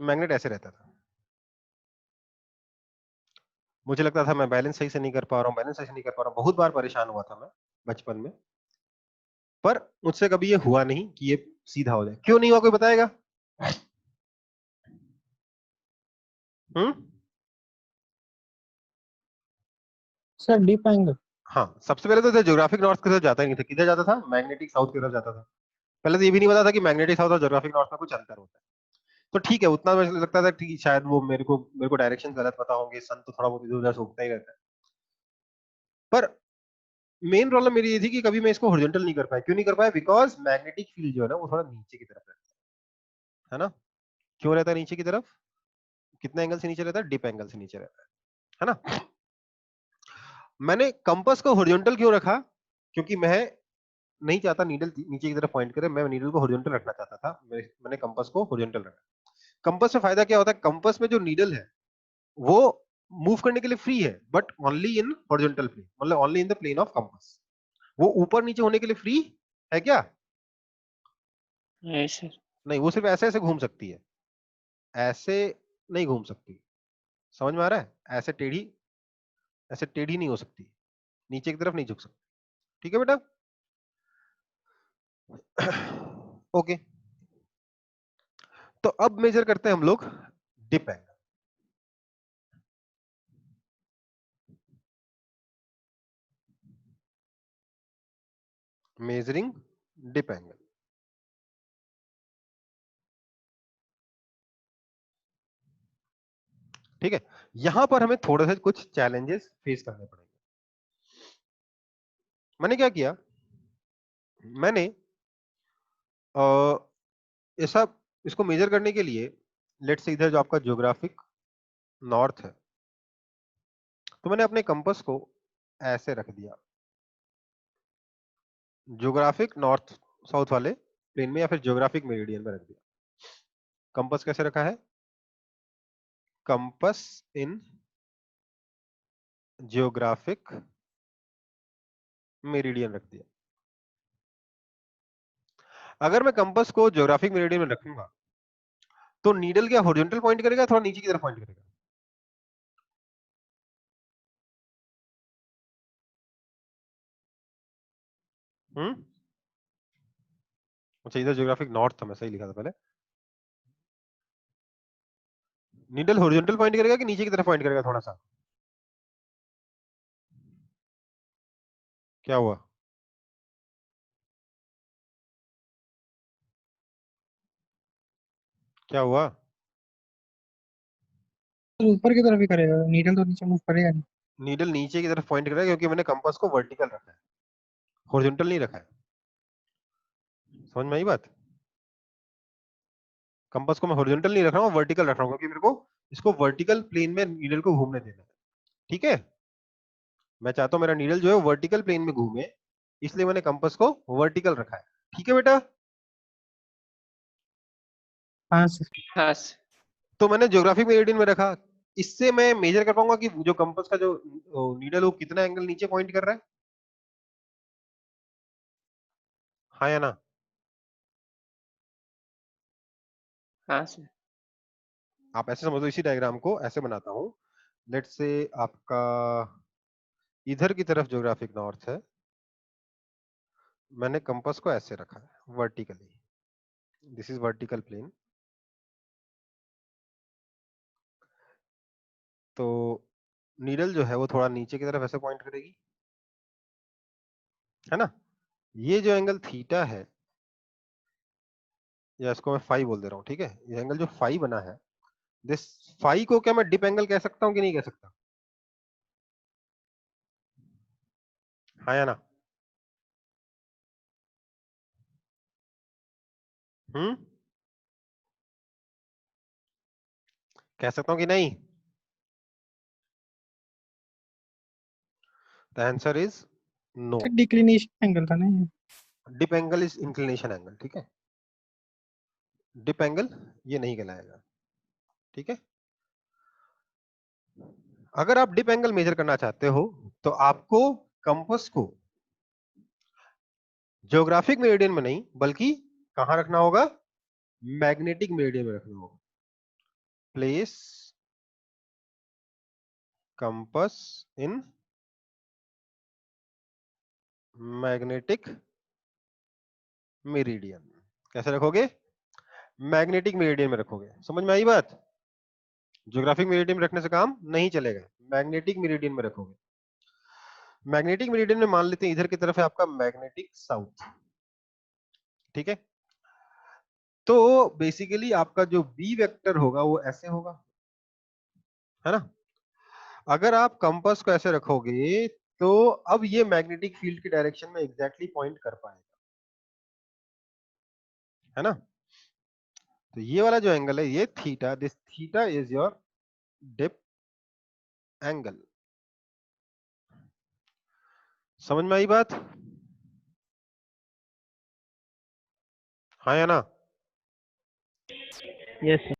मैग्नेट ऐसे रहता था। मुझे लगता था मैं बैलेंस सही से नहीं कर पा रहा हूँ, बैलेंस सही से नहीं कर पा रहा हूँ, बहुत बार परेशान हुआ था मैं बचपन में। पर मुझसे कभी ये हुआ नहीं कि ये सीधा हो जाए। क्यों नहीं हुआ, कोई बताएगा? हम्म? Sir dip angle. हाँ, सबसे पहले तो ज्योग्राफिक नॉर्थ की तरफ जाता ही नहीं था, किधर जाता था, मैग्नेटिक साउथ की तरफ जाता था। पहले तो ये भी नहीं पता था कि मैग्नेटिक साउथ और ज्योग्राफिक नॉर्थ में कुछ अंतर होता है। तो ठीक है, उतना मुझे लगता था कि शायद वो मेरे को डायरेक्शन गलत पता होंगे, सन तो थोड़ा बहुत इधर उधर से उगता ही रहता है। पर मेन प्रॉब्लम मेरी ये थी कि कभी मैं इसको हॉरिजॉन्टल नहीं कर पाया। क्यों नहीं कर पाया? बिकॉज मैग्नेटिक फील्ड जो है ना, वो थोड़ा नीचे की तरफ है ना। क्यों रहता है नीचे की तरफ? कितने एंगल से नीचे रहता है? डिप एंगल से नीचे रहता है ना। मैंने कंपास को हॉरिजॉन्टल क्यों रखा? क्योंकि मैं नहीं चाहता नीडल नीचे की तरफ पॉइंट करे, मैं नीडल को हॉरिजॉन्टल रखना चाहता था। मैंने कंपास को हॉरिजॉन्टल रखा। कंपास में फायदा क्या होता है, कंपास में जो नीडल है वो मूव करने के लिए फ्री है, but only in horizontal plane, मतलब only in the plane of compass. वो ऊपर नीचे होने के लिए फ्री है क्या? नहीं सर। नहीं, वो सिर्फ ऐसे ऐसे घूम सकती है, ऐसे नहीं घूम सकती। समझ में आ रहा है? ऐसे टेढ़ी नहीं हो सकती, नीचे की तरफ नहीं झुक सकती। ठीक है बेटा? ओके, तो अब मेजर करते हैं हम लोग dip angle. Measuring dip angle. ठीक है, यहां पर हमें थोड़े से कुछ चैलेंजेस फेस करने पड़ेंगे। मैंने क्या किया, मैंने ऐसा इसको मेजर करने के लिए, लेट से इधर जो आपका ज्योग्राफिक नॉर्थ है, तो मैंने अपने कंपास को ऐसे रख दिया, ज्योग्राफिक नॉर्थ साउथ वाले प्लेन में, या फिर ज्योग्राफिक मेरिडियन में रख दिया। कंपास कैसे रखा है? कंपास इन ज्योग्राफिक मेरिडियन रख दिया। अगर मैं कंपास को ज्योग्राफिक मेरिडियन में रखूंगा तो नीडल क्या हॉरिजॉन्टल पॉइंट करेगा, थोड़ा नीचे की तरफ पॉइंट करेगा? हम्म? अच्छा, इधर ज्योग्राफिक नॉर्थ था, मैं सही लिखा था पहले। नीडल हॉरिजॉन्टल पॉइंट करेगा कि नीचे की तरफ पॉइंट करेगा थोड़ा सा? क्या हुआ? क्या हुआ? सर ऊपर की तरफ ही करेगा, नीडल तो नीचे मूव करेगा नहीं। नीडल नीचे की तरफ पॉइंट करेगा क्योंकि मैंने कंपास को वर्टिकल रखा है, हॉरिजॉन्टल नहीं रखा है। समझ में आई बात? कंपास को मैं हॉरिजॉन्टल नहीं रख रहा हूँ, वर्टिकल रख रहा हूँ, क्योंकि मेरे को इसको वर्टिकल प्लेन में नीडल को घूमने देना है। ठीक है, मैं चाहता हूँ मेरा नीडल जो है वर्टिकल प्लेन में घूमे, इसलिए मैंने कंपास को वर्टिकल रखा है। ठीक है बेटा? हाँ सर। हाँ सर। तो मैंने ज्योग्राफिक मेरिडियन में रखा, इससे मैं मेजर कर पाऊंगा कि जो कंपास का जो नीडल वो कितना एंगल नीचे पॉइंट कर रहा है, हाँ या ना? हाँ सर। आप ऐसे समझो, इसी डायग्राम को ऐसे बनाता हूं। लेट्स से आपका इधर की तरफ ज्योग्राफिक नॉर्थ है, मैंने कंपास को ऐसे रखा है vertically, this is vertical plane. तो नीडल जो है वो थोड़ा नीचे की तरफ ऐसे पॉइंट करेगी, है ना? ये जो एंगल थीटा है, या इसको मैं फाई बोल दे रहा हूँ, ठीक है, ये एंगल जो फाई बना है, दिस फाई को क्या मैं डिप एंगल कह सकता हूँ कि नहीं कह सकता, हाँ या ना? हम्म, कह सकता हूँ कि नहीं? The answer is no. Sir declination angle था ना ये। Dip angle is inclination angle, ठीक है, डिप एंगल ये नहीं कहलाएगा, ठीक है। अगर आप डिप एंगल मेजर करना चाहते हो तो आपको कंपास को ज्योग्राफिक मेरिडियन में नहीं बल्कि कहां रखना होगा, मैग्नेटिक मेरिडियन में रखना होगा। Place compass in magnetic meridian. कैसे रखोगे? मैग्नेटिक मेरिडियन में रखोगे। समझ में आई बात? ज्योग्राफिक मेरिडियन में रखने से काम नहीं चलेगा, मैग्नेटिक मेरिडियन में रखोगे। मैग्नेटिक मेरिडियन में मान लेते हैं इधर की तरफ है आपका मैग्नेटिक साउथ, ठीक है। तो बेसिकली आपका जो बी वेक्टर होगा वो ऐसे होगा, है ना? अगर आप कंपास को ऐसे रखोगे तो अब ये मैग्नेटिक फील्ड की डायरेक्शन में एग्जैक्टली पॉइंट कर पाएगा, है ना? तो ये वाला जो एंगल है ये theta, this theta is your dip angle. समझ में आई बात, हाँ या ना? Yes sir.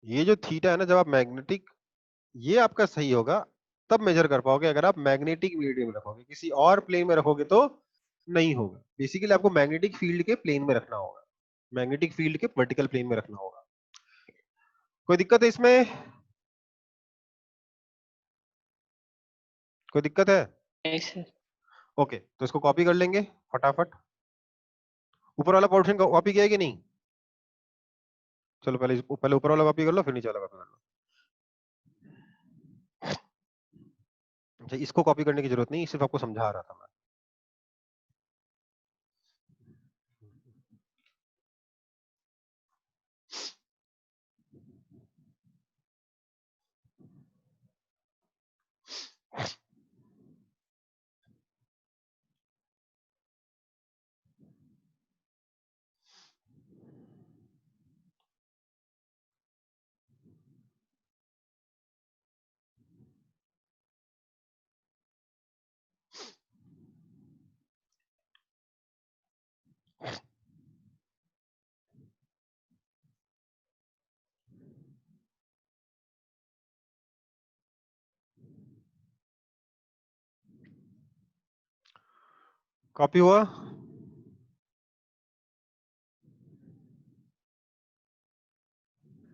ये जो थीटा है ना, जब आप मैग्नेटिक, ये आपका सही होगा तब मेजर कर पाओगे। अगर आप मैग्नेटिक मीडियम में रखोगे, किसी और प्लेन में रखोगे तो नहीं होगा। बेसिकली आपको मैग्नेटिक फील्ड के प्लेन में रखना होगा, मैग्नेटिक फील्ड के वर्टिकल प्लेन में रखना होगा। कोई दिक्कत है इसमें? कोई दिक्कत है? नहीं सर। ओके, तो इसको कॉपी कर लेंगे फटाफट। ऊपर वाला पोर्शन कॉपी किया है कि नहीं? चलो पहले ऊपर वाला कॉपी कर लो, फिर नीचे वाला कॉपी कर लो। अच्छा, इसको कॉपी करने की जरूरत नहीं, सिर्फ आपको समझा रहा था मैं। कॉपी हुआ?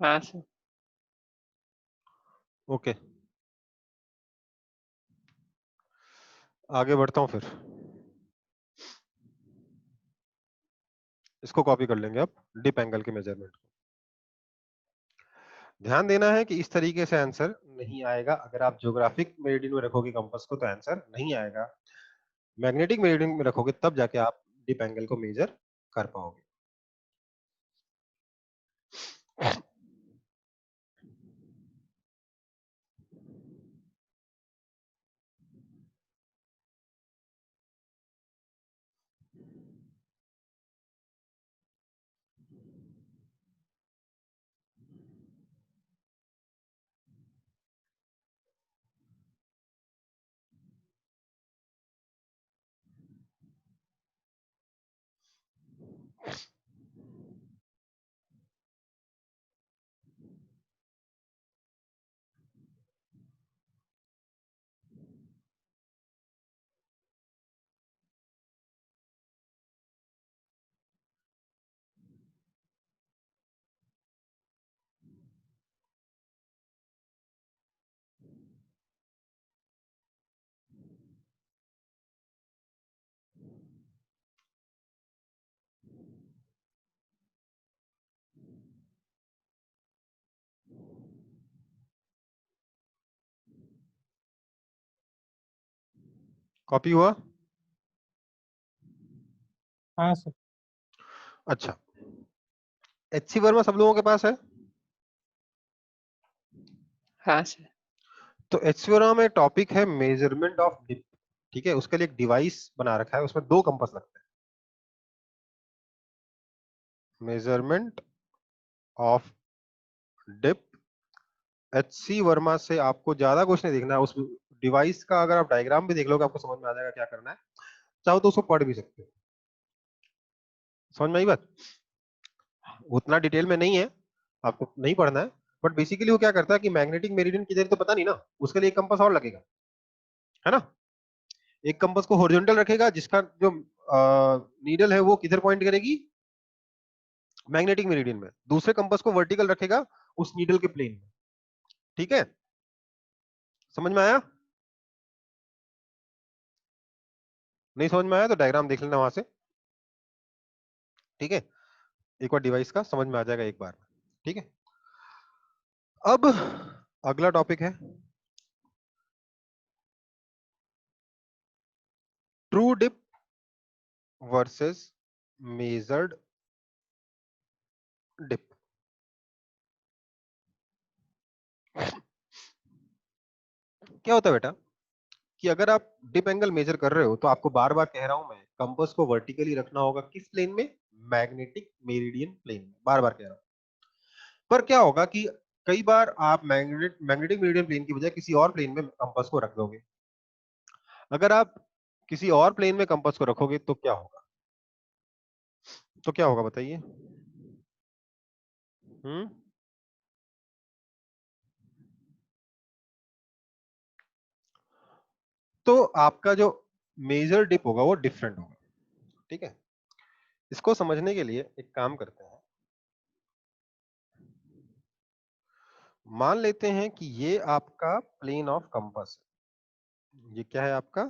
हाँ सर। ओके, आगे बढ़ता हूं फिर। इसको कॉपी कर लेंगे अब, डिप एंगल के मेजरमेंट को। ध्यान देना है कि इस तरीके से आंसर नहीं आएगा। अगर आप ज्योग्राफिक मेरिडियन में रखोगे कंपास को तो आंसर नहीं आएगा, मैग्नेटिक मेरिडियन में रखोगे तब जाके आप डिप एंगल को मेजर कर पाओगे। कॉपी हुआ? हाँ सर। अच्छा, HC वर्मा सब लोगों के पास है? हाँ सर। तो HC वर्मा में टॉपिक है मेजरमेंट ऑफ डिप। ठीक है, उसके लिए एक डिवाइस बना रखा है, उसमें 2 कंपास लगते हैं। Measurement of dip. HC Verma से आपको ज्यादा कुछ नहीं देखना है, उस डिवाइस का अगर आप डायग्राम भी देख लोगे आपको समझ में आ जाएगा क्या करना है। चाहो तो उसको पढ़ भी सकते हो। समझ में आई बात? उतना डिटेल में नहीं है, आपको नहीं पढ़ना है। बट बेसिकली वो क्या करता है कि मैग्नेटिक मेरिडियन किधर तो पता नहीं ना, उसके लिए एक कंपास और लगेगा, है ना। एक कंपास को हॉरिजॉन्टल रखेगा, जिसका जो नीडल है वो किधर पॉइंट करेगी, मैग्नेटिक मेरिडियन में। दूसरे कंपास को वर्टिकल रखेगा उस नीडल के प्लेन में। ठीक है, समझ में आया? नहीं समझ में आया तो डायग्राम देख लेना वहां से। ठीक है, एक बार डिवाइस का समझ में आ जाएगा एक बार। ठीक है, अब अगला टॉपिक है true dip versus measured dip. क्या होता है बेटा कि अगर आप डिप एंगल मेजर कर रहे हो तो आपको बार बार कह रहा हूं मैं, कंपास को वर्टिकली रखना होगा। किस प्लेन में? मैग्नेटिक मेरिडियन प्लेन में। बार बार कह रहा हूं। पर क्या होगा कि कई बार आप मैग्नेटिक मेरिडियन प्लेन की बजाय किसी और प्लेन में कंपास को रख दोगे। अगर आप किसी और प्लेन में कंपास को रखोगे तो क्या होगा? तो क्या होगा बताइए? हम्म तो आपका जो मेजर डिप होगा वो डिफरेंट होगा। ठीक है, इसको समझने के लिए एक काम करते हैं। मान लेते हैं कि ये आपका प्लेन ऑफ कंपास है। ये क्या है आपका?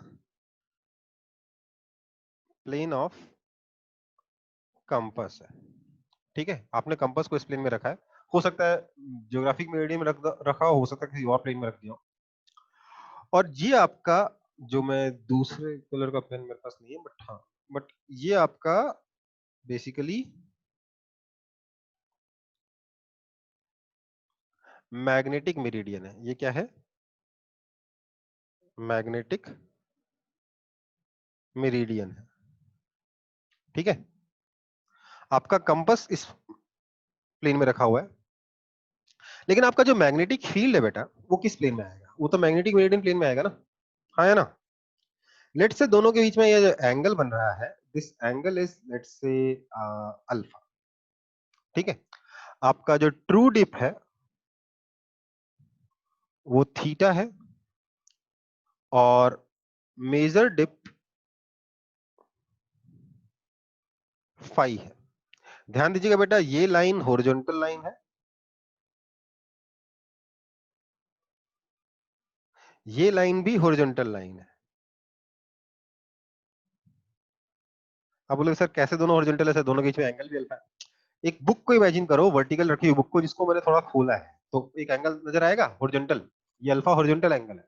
प्लेन ऑफ कंपास है। ठीक है, आपने कंपास को इस प्लेन में रखा है। हो सकता है ज्योग्राफिक मेरिडियन में रखा हो सकता है किसी और प्लेन में रख दिया हो। और ये आपका, जो मैं दूसरे कलर का पेन मेरे पास नहीं है, बट हाँ, बट ये आपका बेसिकली मैग्नेटिक मेरिडियन है। ये क्या है? मैग्नेटिक मेरिडियन है। ठीक है, आपका कंपास इस प्लेन में रखा हुआ है, लेकिन आपका जो मैग्नेटिक फील्ड है बेटा वो किस प्लेन में आएगा? वो तो मैग्नेटिक मेरिडियन प्लेन में आएगा ना। हाँ है ना। लेट से दोनों के बीच में ये जो एंगल बन रहा है, दिस एंगल इज लेट से अल्फा। ठीक है, आपका जो ट्रू डिप है वो थीटा है और मेजर डिप फाई है। ध्यान दीजिएगा बेटा, ये लाइन हॉरिजॉन्टल लाइन है, ये लाइन भी हॉरिजॉन्टल लाइन है। आप बोले सर कैसे दोनों हॉरिजॉन्टल है? सर दोनों के बीच में एंगल भी अल्फा है। एक बुक को इमेजिन करो, वर्टिकल रखी हुई बुक को, जिसको मैंने थोड़ा खोला है, तो एक एंगल नजर आएगा हॉरिजॉन्टल। ये अल्फा हॉरिजॉन्टल एंगल है।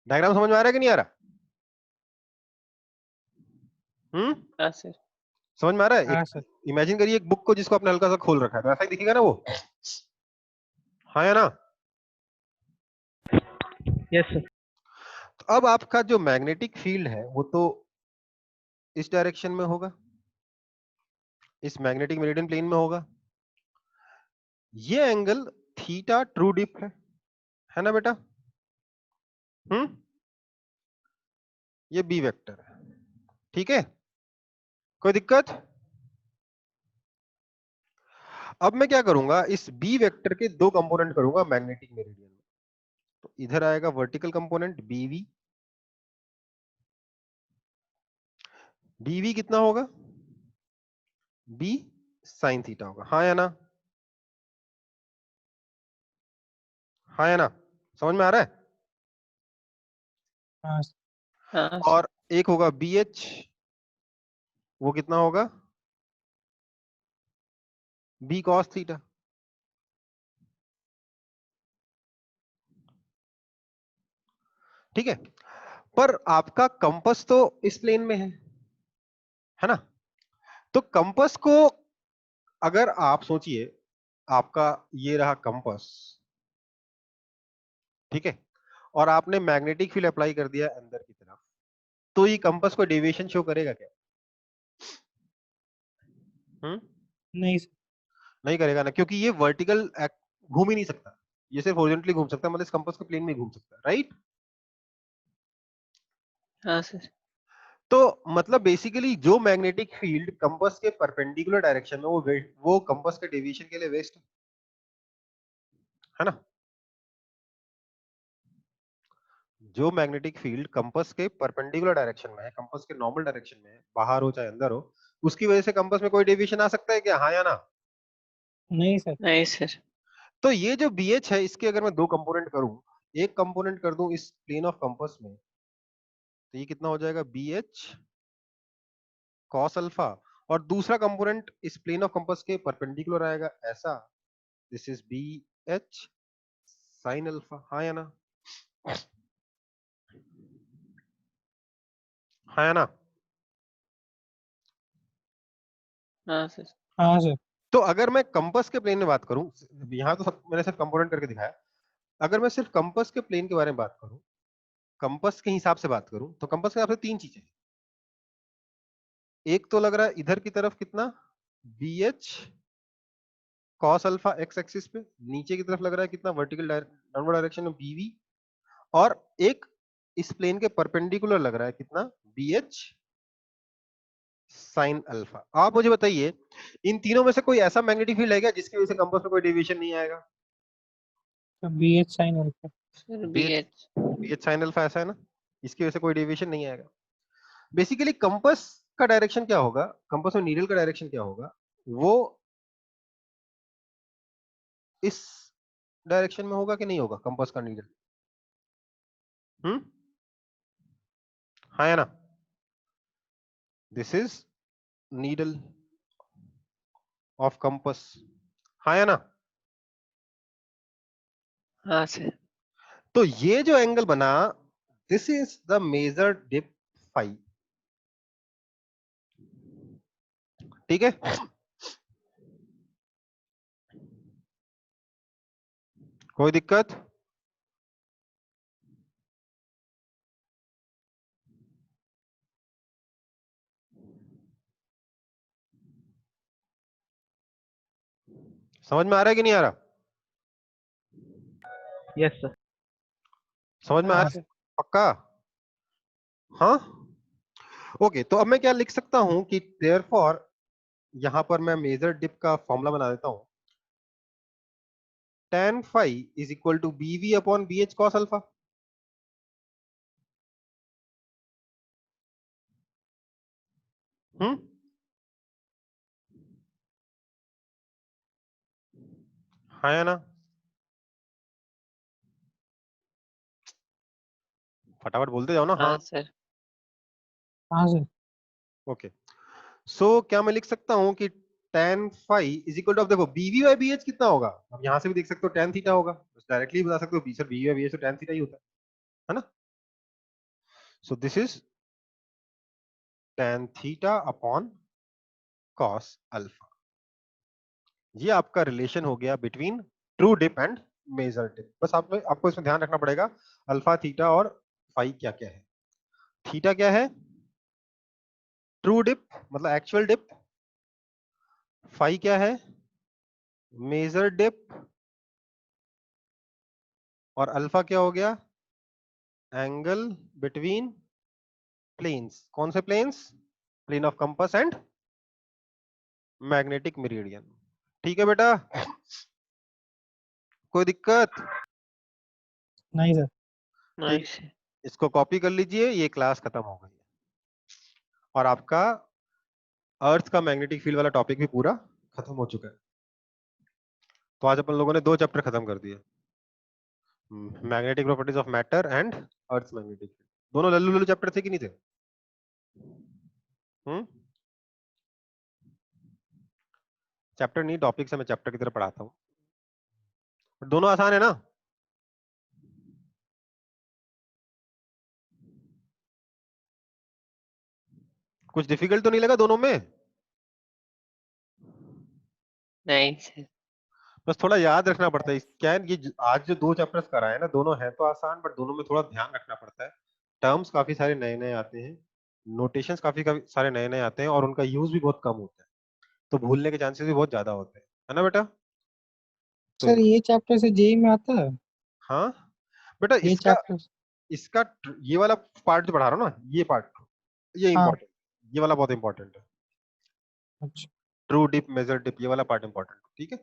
डायग्राम समझ में आ रहा है कि नहीं आ रहा? हाँ सर। समझ में आ रहा है? हाँ एक सर। इमेजिन करिए एक बुक को जिसको आपने हल्का सा खोल रखा है, तो ऐसा ही दिखेगा ना वो। हाँ या ना। Yes sir. तो अब आपका जो मैग्नेटिक फील्ड है वो तो इस डायरेक्शन में होगा, इस मैग्नेटिक मेरिडियन प्लेन में होगा। ये एंगल थीटा ट्रू डिप है ना बेटा? हम्म ये बी वेक्टर है। ठीक है, कोई दिक्कत? अब मैं क्या करूंगा, इस बी वेक्टर के 2 कंपोनेंट करूंगा मैग्नेटिक मेरिडियन में। तो इधर आएगा वर्टिकल कंपोनेंट बीवी। बीवी कितना होगा? बी साइन थीटा होगा। हाँ या ना? हाँ या ना? समझ में आ रहा है? हाँ सर। हाँ सर। और एक होगा बी एच, वो कितना होगा? B cos theta. ठीक है, पर आपका कंपास तो इस प्लेन में है ना? तो कंपास को अगर आप सोचिए, आपका ये रहा कंपास, ठीक है, और आपने मैग्नेटिक फील्ड अप्लाई कर दिया अंदर की तरफ, तो ये कंपास को डेविएशन शो करेगा क्या? नहीं सर। नहीं करेगा ना, क्योंकि ये वर्टिकल घूम ही नहीं सकता, ये सिर्फ हॉरिजॉन्टली घूम सकता है, मतलब इस कंपास के प्लेन में घूम सकता है, राइट? हाँ सर। तो मतलब बेसिकली जो मैग्नेटिक फील्ड कंपास के परपेंडिकुलर डायरेक्शन में, वो कंपास के डेविएशन के लिए वेस्ट है ना? जो मैग्नेटिक फील्ड कंपास के परपेंडिकुलर डायरेक्शन में है, कंपास के नॉर्मल डायरेक्शन में है, बाहर हो चाहे अंदर हो, उसकी वजह से कंपास में कोई डेविएशन आ सकता है क्या? हाँ या ना? नहीं सर। नहीं सर। तो ये जो BH है, इसके अगर मैं दो कंपोनेंट करूं, एक कंपोनेंट कर दूं इस प्लेन ऑफ कंपास में, तो ये कितना हो जाएगा? BH cos अल्फा, और दूसरा कंपोनेंट इस प्लेन ऑफ कंपास के परपेंडिकुलर आएगा ऐसा, this is BH sin alpha. हाँ या ना? हाँ या ना? हाँ सर। हाँ सर। तो अगर मैं कंपास के प्लेन में बात करूं, यहां तो सब मैंने सिर्फ कंपोनेंट करके दिखाया, अगर मैं सिर्फ कंपास के प्लेन के बारे में बात करूं, कंपास के हिसाब से बात करूं, तो कंपास के हिसाब से तीन चीजें, एक तो लग रहा है इधर की तरफ कितना, BH cos alpha x axis पे, नीचे की तरफ लग रहा है कितना, वर्टिकल डाउनवर्ड डायरेक्शन में BV, और एक इस प्लेन के परपेंडिकुलर लग रहा है कितना, BH sin अल्फा। आप मुझे बताइए, इन तीनों में से कोई ऐसा मैग्नेटिक फील्ड है क्या जिसकी वजह से कंपास में कोई डेविएशन नहीं आएगा? तो BH sin alpha. Sir BH BH। BH sin alpha ऐसा है ना, इसकी वजह से कोई डेविएशन नहीं आएगा। बेसिकली कंपास का डायरेक्शन क्या होगा, कंपास और नीडल का डायरेक्शन क्या होगा, वो इस डायरेक्शन में होगा कि नहीं होगा, कंपास का नीडल? हाँ या ना? This is needle of compass. हाँ या ना? हाँ सर। तो ये जो एंगल बना, this is the measure dip phi, ठीक है? कोई दिक्कत? समझ में आ रहा है कि नहीं आ रहा? Yes sir. समझ में आ हाँ रहा है? सर। पक्का? हाँ, ओके। तो अब मैं क्या लिख सकता हूं कि देयरफॉर, यहां पर मैं मेजर डिप का फॉर्मूला बना देता हूं, tan phi is equal to BV upon BH cos alpha. हाँ या ना? फटाफट बोलते जाओ ना। हाँ, हाँ सर। हाँ सर। ओके। सो क्या मैं लिख सकता हूं कि tan phi is equal to, अब देखो BV बाई BH कितना होगा, अब यहां से भी देख सकते हो tan थीटा होगा, बस डायरेक्टली बता सकते हो, सर BV बाई BH तो tan थीटा ही होता है ना? So this is tan theta upon cos alpha. ये आपका रिलेशन हो गया between true dip and measure dip. बस आपको इसमें ध्यान रखना पड़ेगा, अल्फा थीटा और फाई क्या क्या है। थीटा क्या है? ट्रू डिप मतलब एक्चुअल डिप। फाई क्या है? Measure dip. और अल्फा क्या हो गया? Angle between planes. कौन से planes? Plane of compass and magnetic meridian. ठीक है बेटा, कोई दिक्कत? नहीं सर। नहीं ठीक, सर। इसको कॉपी कर लीजिए, ये क्लास खत्म हो गई और आपका अर्थ का मैग्नेटिक फील्ड वाला टॉपिक भी पूरा खत्म हो चुका है। तो आज अपन लोगों ने दो चैप्टर खत्म कर दिए, magnetic properties of matter and earth magnetic field. दोनों लल्लू लल्लू चैप्टर थे कि नहीं थे? चैप्टर नहीं, टॉपिक से मैं चैप्टर की तरह पढ़ाता हूँ। दोनों आसान है ना? कुछ डिफिकल्ट तो नहीं लगा दोनों में? नहीं सर। बस थोड़ा याद रखना पड़ता है क्या है, ये आज जो 2 चैप्टर्स कराए ना, दोनों हैं तो आसान, बट दोनों में थोड़ा ध्यान रखना पड़ता है। टर्म्स काफी सारे नए नए आते हैं, नोटेशंस काफी काफी सारे नए नए आते हैं, और उनका यूज भी बहुत कम होता है, तो भूलने के चांसेस भी बहुत ज्यादा होते हैं, है ना बेटा? तो सर ये चैप्टर से जेई में आता है? हाँ बेटा, ये इसका चैप्टर? इसका ये वाला पार्ट जो पढ़ा रहा हूँ ना, ये पार्ट, ये हाँ। इंपॉर्टेंट, ये वाला बहुत इंपॉर्टेंट है। अच्छा ट्रू डिप, मेजर डिप, ये वाला पार्ट इंपॉर्टेंट, ठीक है?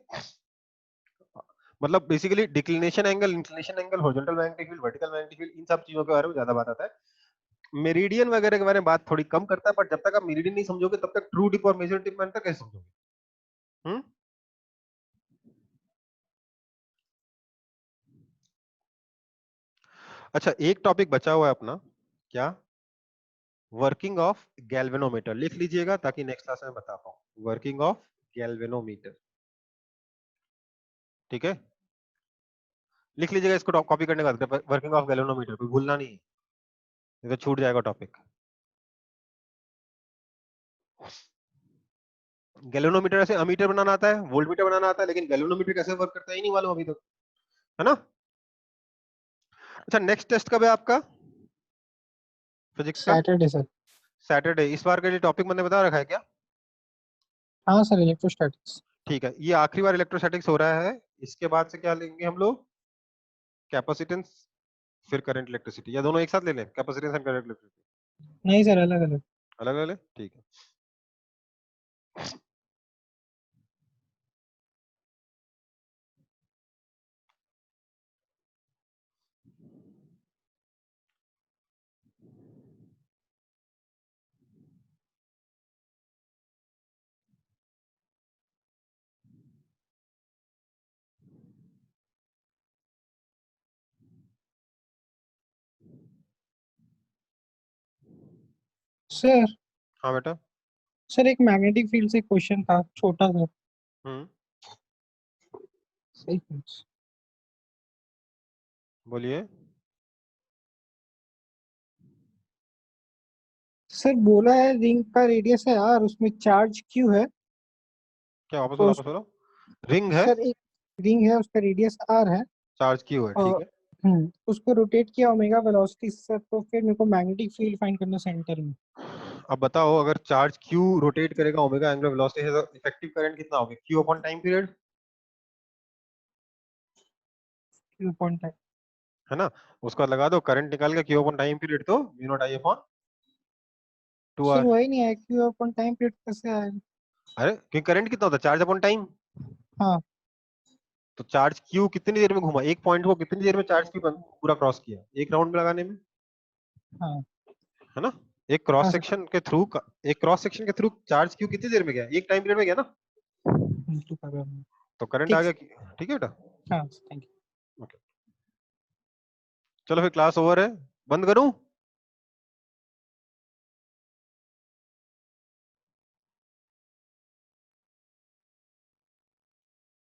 मतलब basically declination angle, inclination angle, horizontal magnetic field, vertical magnetic field, इन सब चीजों के बारे में ज्यादा बात आता है। मेरिडियन वगैरह के बारे में बात थोड़ी कम करता है, पर जब तक आप मेरिडियन नहीं समझोगे तब तक ट्रू डिप और मेजर डिप में अंतर कैसे समझोगे? हम्म? अच्छा, एक टॉपिक बचा हुआ है अपना, क्या? Working of galvanometer. लिख लीजिएगा ताकि नेक्स्ट क्लास में बता पाऊं। वर्किंग ऑफ गैल्वेनोमीटर, ठीक है? लिख लीजिएगा इसको कॉपी करने का, वर्किंग ऑफ गैल्वेनोमीटर, कोई भूलना नहीं है, नहीं तो छूट जाएगा टॉपिक। गैल्वेनोमीटर ऐसे अमीटर बनाना आता है, वोल्टमीटर बनाना आता है, लेकिन गैल्वेनोमीटर कैसे वर्क करता है ही नहीं मालूम अभी तक, है ना? अच्छा, नेक्स्ट टेस्ट कब है आपका फिजिक्स का? Saturday sir. सैटरडे। इस बार का जो टॉपिक मैंने बता रखा है क्या? हाँ सर, इलेक्ट्रोस्टैटिक्स। ठीक है, ये आखिरी बार इलेक्ट्रोस्टैटिक्स हो रहा है। इसके बाद से क्या लेंगे हम लोग? कैपेसिटेंस, फिर करंट इलेक्ट्रिसिटी, या दोनों एक साथ ले लें, कैपेसिटेंस एंड करंट इलेक्ट्रिसिटी? नहीं सर, अलग अलग। अलग अलग, ठीक है। सर हाँ बेटा। सर एक मैग्नेटिक फील्ड से क्वेश्चन था, छोटा सा। हम्म, सही। बोलिए। सर बोला है रिंग का रेडियस है आर, उसमें चार्ज क्यू है। क्या? वापस बोलो, तो वापस बोलो। रिंग है, सर एक रिंग है, उसका रेडियस आर है। चार्ज क्यू है, ठीक और है। उसको रोटेट किया ओमेगा वेलोसिटी से, तो फिर मेरे को मैग्नेटिक फील्ड फाइंड करना सेंटर में। अब बताओ, अगर चार्ज क्यू रोटेट करेगा ओमेगा एंगुलर वेलोसिटी है, तो इफेक्टिव करंट कितना होगा? Q upon time period, Q point है। है ना? उसका लगा दो, करंट निकाल के क्यू अपॉन टाइम पीरियड, तो mu naught I upon 2 sir R. वही नहीं है, क्यू अपॉन टाइम पीरियड कैसे आएगा? अरे क्योंकि करंट कितना होता है? Charge upon time. हाँ। तो चार्ज क्यू कितनी देर में घूमा, एक पॉइंट को कितनी देर में चार्ज क्यू पूरा क्रॉस किया, एक राउंड में लगाने में, हाँ। है ना? एक क्रॉस हाँ सर। सेक्शन के थ्रू, एक क्रॉस सेक्शन के थ्रू चार्ज क्यू कितनी देर में गया? एक टाइम पीरियड में गया ना? तो करंट आ ठीक। गया, ठीक है बेटा? हाँ थैंक यू। ओके, चलो फिर क्लास ओवर है, बंद करूं?